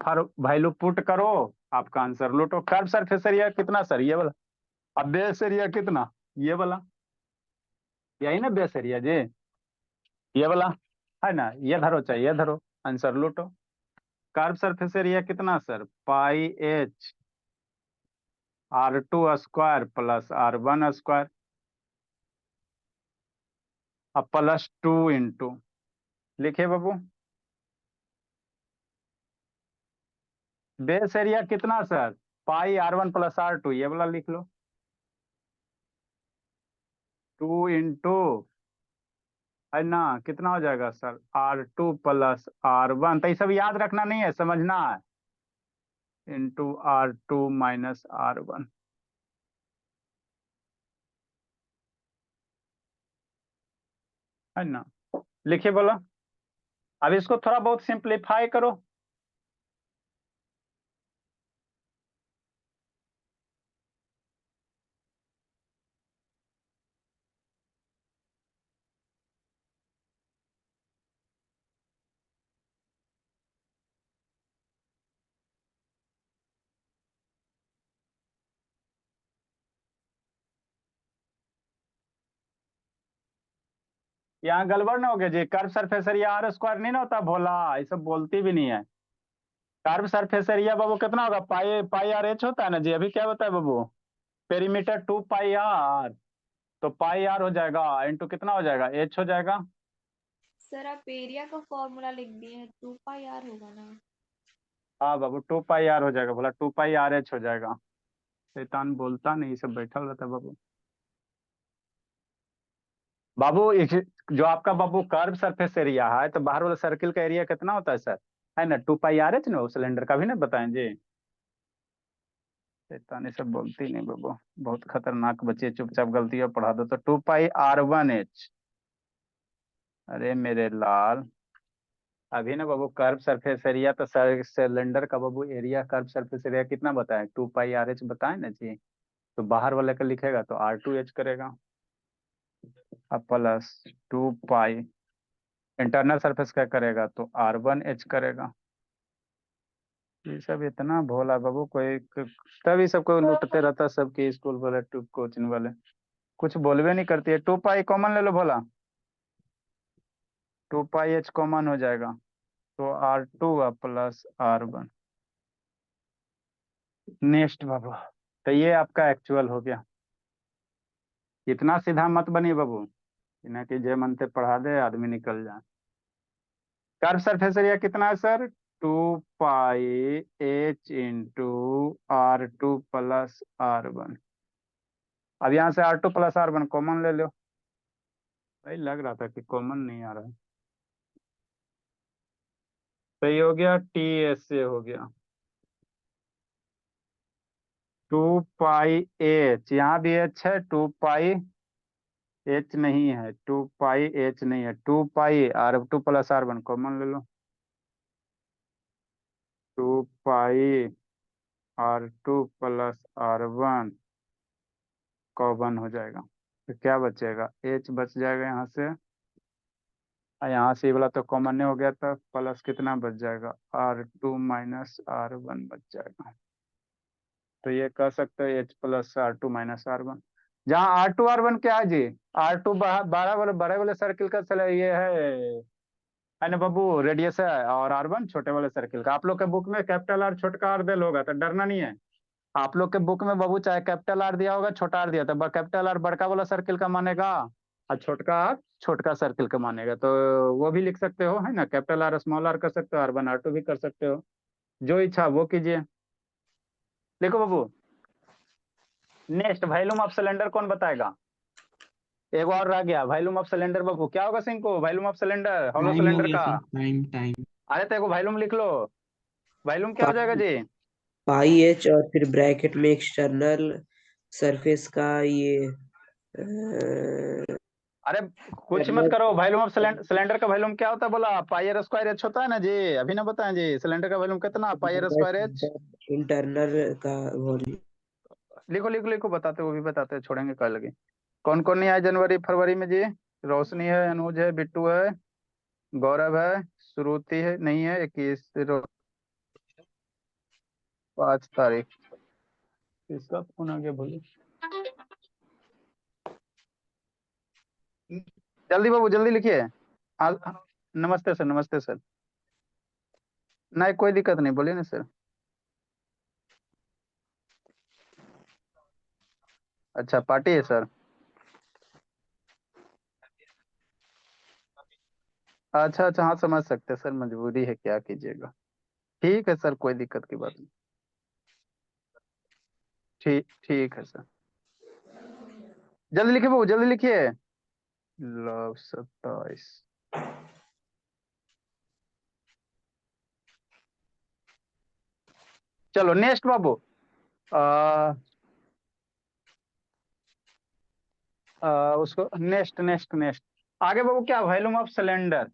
वैल्यू पुट करो, आपका आंसर लूटो। कर्व सरफेस एरिया कितना सर, ये वाला, अब बेस एरिया कितना, ये वाला, यही ना बेस एरिया जी, ये वाला, है ना, ये धरो चाहे ये धरो, आंसर लूटो। कर्व सरफेस एरिया कितना sir, pi h r two square plus r one square, अब प्लस टू इंटू, लिखिए बाबू, बेस एरिया कितना sir, pi are one plus are two, ये वाला लिख लो, टू इंटू, है ना, कितना हो जाएगा sir, r two plus r one, तो ये सब याद रखना नहीं है, समझना है, into are two minus are one, है ना, लिखिए बोला। अब इसको थोड़ा बहुत सिंप्लीफाई करो, यहाँ गड़बड़ ना हो गया जी, curve surface area R square नहीं ना होता भोला, ये सब बोलती भी नहीं है। कर्व सरफेस एरिया बाबू कितना होगा, पाई पाई आर एच होता है ना जी, अभी क्या होता है बाबू, पेरीमीटर टू पाई आर, तो पाई आर हो जाएगा इंटू कितना हो जाएगा एच हो जाएगा। सर आप एरिया का फॉर्मूला लिख दिए हैं, 2 पाई आर होगा ना। हाँ बाबू टू पाई आर हो जाएगा, बोला टू पाई आर एच हो जाएगा, शैतान बोलता नहीं, सब बैठा रहता है बाबू। बाबू जो आपका बाबू कर्व सरफेस एरिया है, तो बाहर वाला सर्किल का एरिया कितना होता है सर, है ना, टू पाई आर एच ना, सिलेंडर का भी ना बताएं जी, शैतानी सब बोलती नहीं बाबू, बहुत खतरनाक बच्चे, चुपचाप गलतियां पढ़ा दो, तो two pi are one h, अरे मेरे लाल, अभी ना बाबू कर्व सरफेस एरिया, तो सिलेंडर का बाबू एरिया कर्व सरफेस एरिया कितना बताए, टू पाई आर एच बताए ना जी, तो बाहर वाले का लिखेगा तो आर टू एच करेगा, अब plus to pi, internal surface का करेगा तो आर वन एच करेगा, ये सब इतना भोला बाबू, तभी सबको लूटते रहता, सबके स्कूल वाले कोचिंग वाले कुछ बोलबे नहीं करती है। 2 पाई कॉमन ले लो भोला, 2 पाई h कॉमन हो जाएगा, तो R2 प्लस R1। नेक्स्ट बाबू, तो ये आपका एक्चुअल हो गया। इतना सीधा मत बनिए बाबू, इन्हें कि जय मनते पढ़ा दे आदमी निकल जाए। कर्व सरफेस एरिया कितना है सर? 2 पाई h into R2 plus R1। अब यहाँ से R2 प्लस R1 कॉमन ले लो। भाई लग रहा था कि कॉमन नहीं आ रहा है। तो ये हो गया TS से हो गया 2 पाई h, यहाँ भी h है, 2 पाई h नहीं है, 2 पाई h नहीं है, 2 पाई R2 प्लस R1 कॉमन ले लो। 2 पाई R2 प्लस R1 कॉमन हो जाएगा, तो क्या बचेगा? h बच जाएगा यहाँ से, और यहाँ से ये वाला तो कॉमन नहीं हो गया था, प्लस कितना बच जाएगा? R2 माइनस R1 बच जाएगा। तो ये कह सकते हैं h plus R2 minus R1, जहाँ R2 R1 क्या है जी? R2 बड़े वाले सर्किल का चले ये है ना बाबू, रेडियस है, और R1 छोटे वाले सर्किल का। आप लोग के बुक में कैपिटल R छोटा R दिया होगा, तो डरना नहीं है। आप लोग के बुक में बाबू चाहे कैपिटल R दिया होगा छोटा R दिया, तो कैपिटल R बड़का वाला सर्किल का मानेगा, और छोटका R छोटका सर्किल का मानेगा। तो वो भी लिख सकते हो, है ना, कैपिटल R स्मॉल r कर सकते हो, R1 R2 भी कर सकते हो, जो इच्छा वो कीजिए। देखो बाबू, नेक्स्ट वॉल्यूम ऑफ सिलेंडर कौन बताएगा? एक और रह गया, वॉल्यूम ऑफ सिलेंडर बाबू क्या होगा सिंको? Volume of cylinder, hollow time हो सिलेंडर गया का। Sir, time time. अरे तो वॉल्यूम लिख लो, वॉल्यूम क्या हो जाएगा जी? पाई h और फिर ब्रैकेट में एक्सटर्नल सरफेस का ये अरे कुछ मत करो, वॉल्यूम ऑफ सिलेंडर का वॉल्यूम क्या होता है बोला? पाई r स्क्वायर h होता है ना जी, अभी ना बताएं जी, सिलेंडर का वॉल्यूम कितना? पाई r स्क्वायर h। इंटरनल का वॉल्यूम। लिखो लिखो लिखो, बताते, वो भी बताते, छोड़ेंगे कल लगे। कौन कौन नहीं आया जनवरी फरवरी में जी? रोशनी है, अनुज है, बिट्टू है, गौरव है, श्रुति है, नहीं है, 5 तारीख। किसका फोन आ गया बोलिए? जल्दी बाबू जल्दी लिखिए। नमस्ते सर, नमस्ते सर। नहीं कोई दिक्कत नहीं, बोलिए ना सर। अच्छा पार्टी है सर? अच्छा अच्छा, हाँ समझ सकते हैं सर, मजबूरी है, क्या कीजिएगा। ठीक है सर, कोई दिक्कत की बात नहीं। ठीक ठीक है सर, जल्दी लिखिए बाबू जल्दी लिखिए। लव 27। चलो नेक्स्ट बाबू, उसको नेक्स्ट नेक्स्ट नेक्स्ट आगे बाबू, क्या वॉल्यूम ऑफ सिलेंडर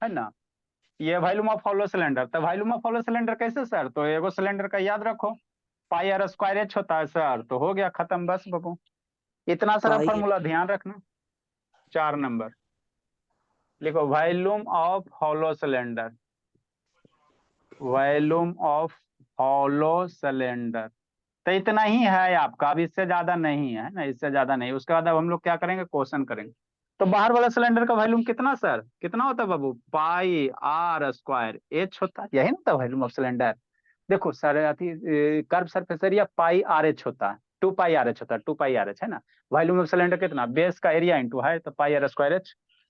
है ना, ये वॉल्यूम ऑफ हॉलो सिलेंडर। तो वॉल्यूम ऑफ हॉलो सिलेंडर कैसे सर? तो एगो सिलेंडर का याद रखो, पाई r स्क्वायर h होता है सर, तो हो गया खत्म बस बाबू, इतना सारा पाई फॉर्मूला ध्यान रखना। 4 नंबर लिखो, volume of hollow cylinder, volume of hollow cylinder. तो इतना ही है आपका, अब इससे ज्यादा नहीं है ना, इससे ज्यादा नहीं। उसके बाद अब हम लोग क्या करेंगे, क्वेश्चन करेंगे। तो बाहर वाला सिलेंडर का वॉल्यूम कितना सर? कितना होता है बाबू? पाई r स्क्वायर h होता है, यही ना था वॉल्यूम ऑफ सिलेंडर। देखो सर, अथी कर्व सरफेस एरिया पाई RH होता है, 2 पाई RH होता है, 2 पाई RH है ना। वॉल्यूम ऑफ सिलेंडर कितना? बेस का एरिया इंटू है, तो पाई r स्क्वायर h।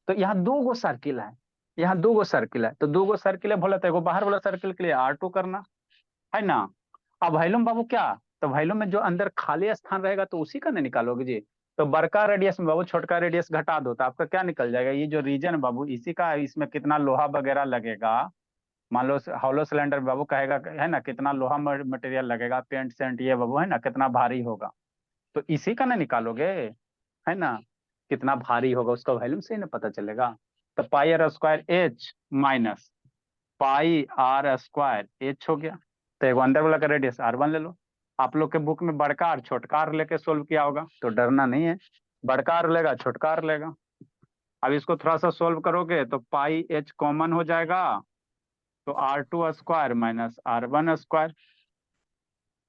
तो यहाँ 2 गो सर्किल है, यहाँ 2 गो सर्किल है, तो 2 गो सर्किल है बोला, तो एगो बाहर वाला सर्किल के लिए R2 करना है ना। अब वॉल्यूम बाबू क्या? तो वॉल्यूम में जो अंदर खाली स्थान रहेगा तो उसी का नहीं निकालोगे जी। तो बड़का रेडियस में बाबू छोटका रेडियस घटा दो, तो आपका क्या निकल जाएगा? ये जो रीजन बाबू इसी का, इसमें कितना लोहा वगैरह लगेगा, मान लो हॉलो सिलेंडर बाबू कहेगा है ना, कितना लोहा मटेरियल लगेगा, पेंट सेंट ये बाबू है ना, कितना भारी होगा, तो इसी का ना निकालोगे, है ना। कितना भारी होगा उसका वॉल्यूम से ही ना पता चलेगा। तो पाई r square h minus pi r square h हो गया। तो एक अंदर वाला का रेडियस R1 ले लो। आप लोग के बुक में बड़का और छोटका R लेके सोल्व किया होगा, तो डरना नहीं है, बड़का R लेगा छोटका R लेगा। अब इसको थोड़ा सा सोल्व करोगे तो पाई h कॉमन हो जाएगा, तो R2 square minus R1 square,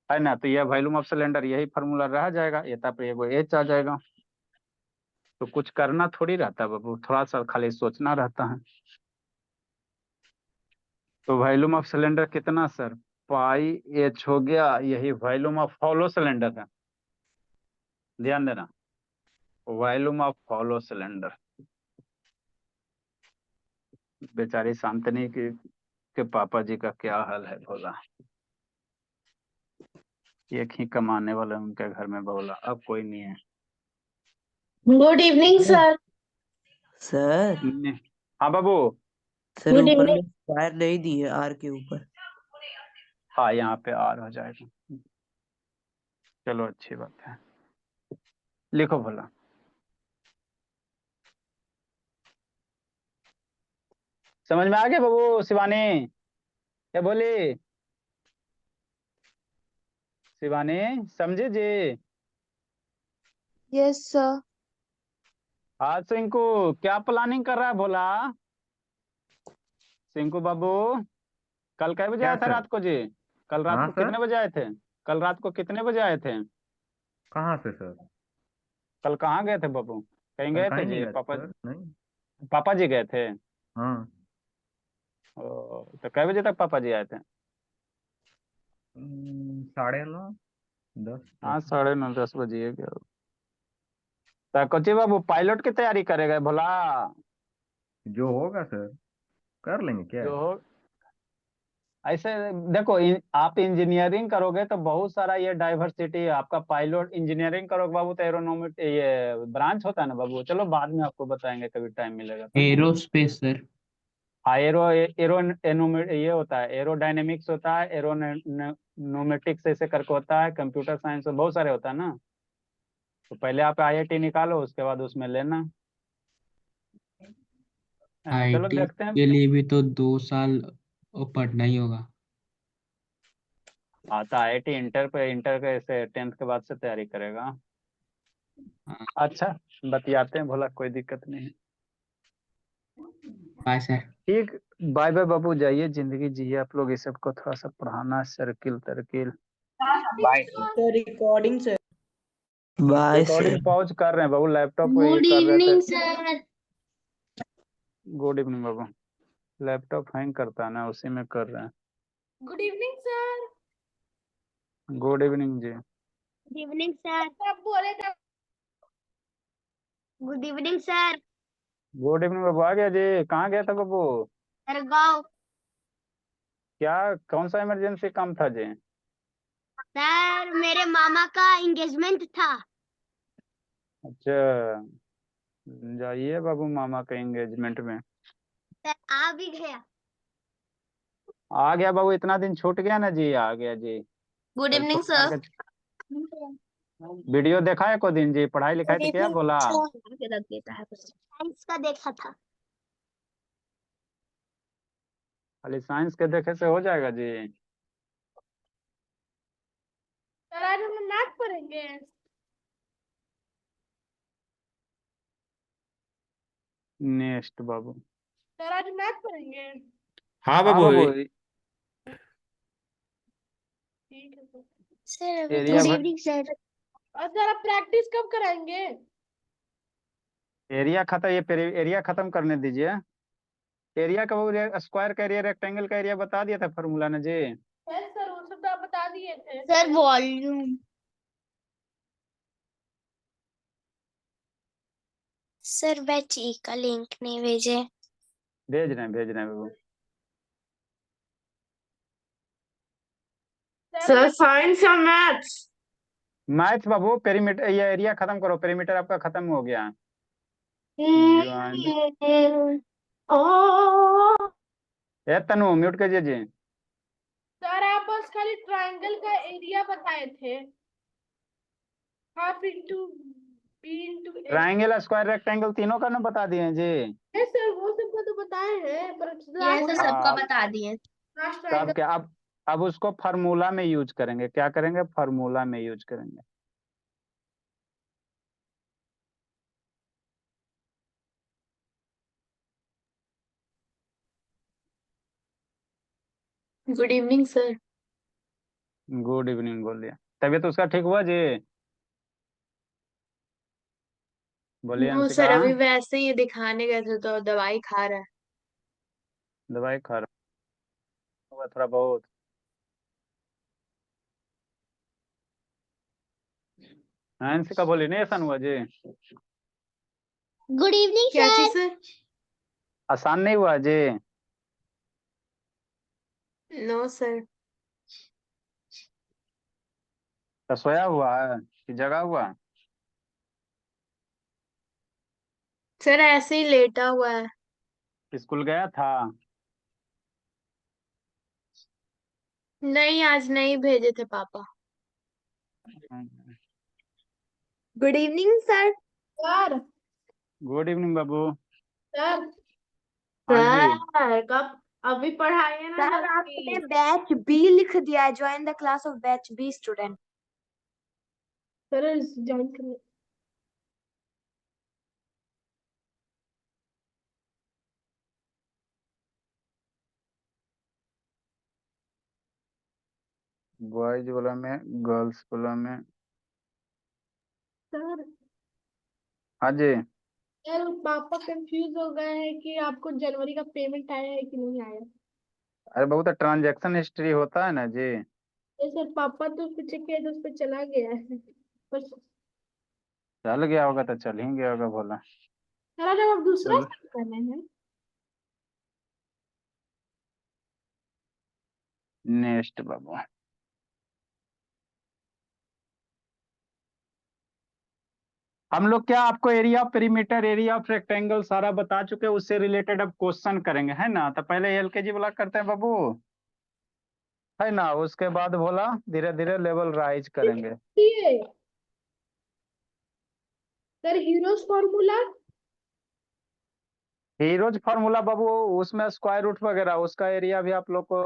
है ना। तो यह वॉल्यूम ऑफ सिलेंडर, यही फार्मूला रह जाएगा, ये तब ये वो एच आ जाएगा। तो कुछ करना थोड़ी रहता है बाबू, थोड़ा सा खाली सोचना रहता है। तो वॉल्यूम ऑफ सिलेंडर कितना सर, पाई एच हो गया, यही वॉल्यूम ऑफ हॉलो सिलेंडर है, ध्यान देना, वॉल्यूम ऑफ हॉलो सिलेंडर। बेचारी शांतनी के पापा जी का क्या हाल है भोला, एक ही कमाने वाला उनके घर में बोला, अब कोई नहीं है। Good evening sir. सर हाँ बाबू। सर Good ऊपर evening. में स्क्वायर नहीं दिए आर के ऊपर। हाँ यहाँ पे आर हो जाएगा, चलो अच्छी बात है, लिखो भोला। समझ में आ गया बाबू शिवानी, क्या बोली शिवानी, समझे जी। Yes sir. हाँ सिंकू, क्या प्लानिंग कर रहा है भोला, सिंकू बाबू। कल कै बजे क्या आए थे सर? रात को जी, कल रात हाँ को सर। कितने बजे आए थे, कल रात को कितने बजे आए थे, कहाँ से सर? कल कहाँ गए थे बाबू, कहीं कल गए थे कहीं नहीं जी, गए थे सर, नहीं। पापा जी गए थे। हाँ। तो कै बजे तक पापा जी आए थे। 9:30 10 हाँ ऐसे। 9:30 10 बजे गए। तो कोची बाबू पायलट की तैयारी करेगा भोला, जो होगा सर कर लेंगे क्या। जो हो ऐसे देखो, आप इंजीनियरिंग करोगे तो बहुत सारा ये डाइवर्सिटी है आपका, पायलट इंजीनियरिंग करोगे बाबू तो एरोनॉमिक ये ब्रांच होता है ना बाबू, चलो बाद में आपको बताएंगे कभी टाइम मिलेगा तो। Aerospace sir. हाँ एरो एरो ये होता है, एरोडायनेमिक्स होता है, एरोनोमेटिक्स ऐसे करके होता है, कंप्यूटर साइंस बहुत सारे होता है ना। तो पहले आप IIT निकालो, उसके बाद उसमें लेना, है ना। चलो आईटी देखते हैं। के लिए भी तो 2 साल पढ़ना ही होगा। हाँ तो IIT इंटर के ऐसे 10th के बाद से तैयारी करेगा। हाँ, अच्छा बतियाते हैं भोला, कोई दिक्कत नहीं है। Bye sir. ठीक, बाय बाय बाबू, जाइए जिंदगी जिए आप लोग, इस सबको थोड़ा सा पढ़ाना, सर्किल तरकिल। बाय तो recording sir. By recording sir. Pause कर रहे हैं बाबू, लैपटॉप को ये गुड कर रहे थे। Evening sir. गुड इवनिंग बाबू, लैपटॉप हैंग करता है ना, उसी में कर रहे हैं। Good evening sir. Good evening जी। Good evening sir. आप बोले थे। Good evening sir. Good evening बाबू, आ गया जी, कहाँ गया था बाबू, सरगांव। क्या कौन सा इमरजेंसी काम था जी। सर मेरे मामा का एंगेजमेंट था। अच्छा, जाइए बाबू मामा के एंगेजमेंट में। सर आ भी गया। आ गया बाबू, इतना दिन छूट गया ना जी, आ गया जी। गुड कल इवनिंग सोमवार सर। का वीडियो देखा है को दिन जी, पढ़ाई लिखाई गुड तो क्या इवनिंग बोला, साइंस का देखा था। खाली साइंस के देखे से हो जाएगा जी। सर आज हम मैथ पढ़ेंगे। नेक्स्ट बाबू। सर आज मैथ पढ़ेंगे। हाँ हाँ बाबू। बाबू, ठीक है sir. Sir area good evening sir. और सर आप प्रैक्टिस कब कराएंगे। एरिया खत्म, ये एरिया खत्म करने दीजिए। एरिया का बाबू, स्क्वायर का एरिया, रेक्टेंगल का एरिया बता दिया था फॉर्मूला ने जी। सर वो सब तो आप बता दिए थे। Sir volume. सर बैची का लिंक नहीं भेजे। भेज रहे हैं बाबू। सर साइंस या मैथ्स। मैथ्स बाबू, पेरीमीटर, ये एरिया खत्म करो, पेरीमीटर आपका खत्म हो गया। ज्वाइन ए तनु म्यूट कीजिए जी। सर आप बस खाली ट्रायंगल का एरिया बताए थे। हाफ इंटू बी इंटू ए। ट्राइंगल स्क्वायर रेक्टेंगल तीनों का ना बता दिए हैं जी। सर वो सबका तो बताए हैं पर ये तो सबका हाँ, बता दिए। लास्ट तो अब ट्रायंगल। क्या, अब उसको फार्मूला में यूज करेंगे, क्या करेंगे, फार्मूला में यूज करेंगे। Good evening sir. Good evening बोल दिया। तबीयत उसका ठीक हुआ जी? बोलिए नो अंशिका। सर, अभी वैसे ही दिखाने गए थे तो दवाई खा रहा है। दवाई खा रहा होगा थोड़ा बहुत। हाँ अंशिका बोली नहीं ऐसा हुआ जी? गुड इवनिंग क्या चीज सर। सर? आसान नहीं हुआ जी? No sir. तो सोया हुआ है कि जगा हुआ है? सर ऐसे ही लेटा हुआ है। स्कूल गया था? नहीं, आज नहीं भेजे थे पापा। Good evening sir. Sir good evening बाबू। सर हाँ जी। सर कब? अभी पढ़ाइए ना सर जल्दी। आपने बैच बी लिख दिया है, join the class of batch B student. Sir join करने। बॉयज वाला में, गर्ल्स वाला में। सर हाँ जी। सर पापा कंफ्यूज हो गए हैं कि आपको जनवरी का पेमेंट आया है कि नहीं आया। अरे बाबू तो ट्रांजैक्शन हिस्ट्री होता है ना जी। ये सर पापा तो उस पे चेक किया तो उस पे चला गया है पर सर चल गया होगा तो चल ही गया होगा बोला। जब आप दूसरा चल कर रहे हैं। नेक्स्ट बाबू। हम लोग क्या आपको area of perimeter, area of rectangle सारा बता चुके हैं, उससे रिलेटेड अब क्वेश्चन करेंगे है ना। तो पहले एलकेजी वाला करते हैं बाबू, है ना। उसके बाद बोला धीरे धीरे लेवल राइज करेंगे। ये sir Heron's formula. Heron's formula बाबू, उसमें स्क्वायर रूट वगैरह उसका एरिया भी आप लोग को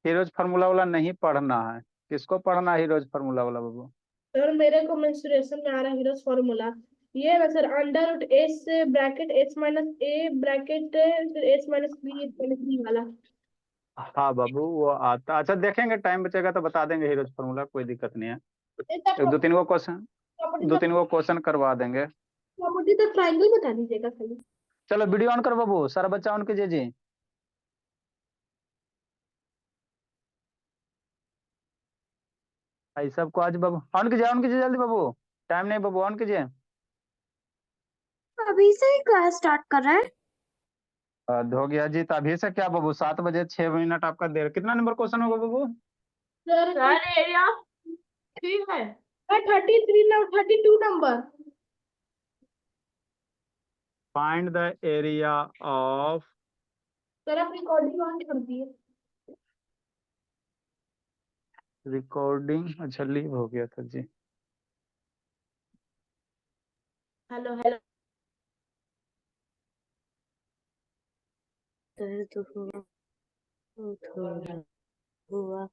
हीरोज फार्मूला वाला नहीं पढ़ना है। किसको पढ़ना है हीरोज फार्मूला वाला बाबू? सर मेरे को मेंस्ट्रुएशन में आ रहा है हीरोज फॉर्मूला। ये ना sir under root S bracket S minus A bracket S minus B वाला। हाँ बाबू वो आता। अच्छा देखेंगे, टाइम बचेगा तो बता देंगे हीरोज फार्मूला, कोई दिक्कत नहीं है। एक दो तीन को क्वेश्चन, प्रॉपर्टी दो तो तीन को क्वेश्चन करवा देंगे। प्रॉपर्टी तो ट्रायंगल बता दीजिएगा खाली। चलो वीडियो ऑन करो बाबू, सारा बच्चा ऑन कीजिए जी। भाई सबको आज बाबू ऑन कीजिए जल्दी बाबू। टाइम नहीं बाबू, ऑन कीजिए। अभी से ही क्लास स्टार्ट कर रहे हैं। हो गया जी। तो अभी से क्या बाबू, 7 बजे 6 मिनट आपका देर। कितना नंबर क्वेश्चन होगा बाबू? सर एरिया ठीक है। 33 ना 32 number. Find the area of. Sir आप रिकॉर्डिंग ऑन कर दिए। रिकॉर्डिंग अच्छा लीव हो गया था जी। Hello hello. दर्द हुआ, थोड़ा हुआ,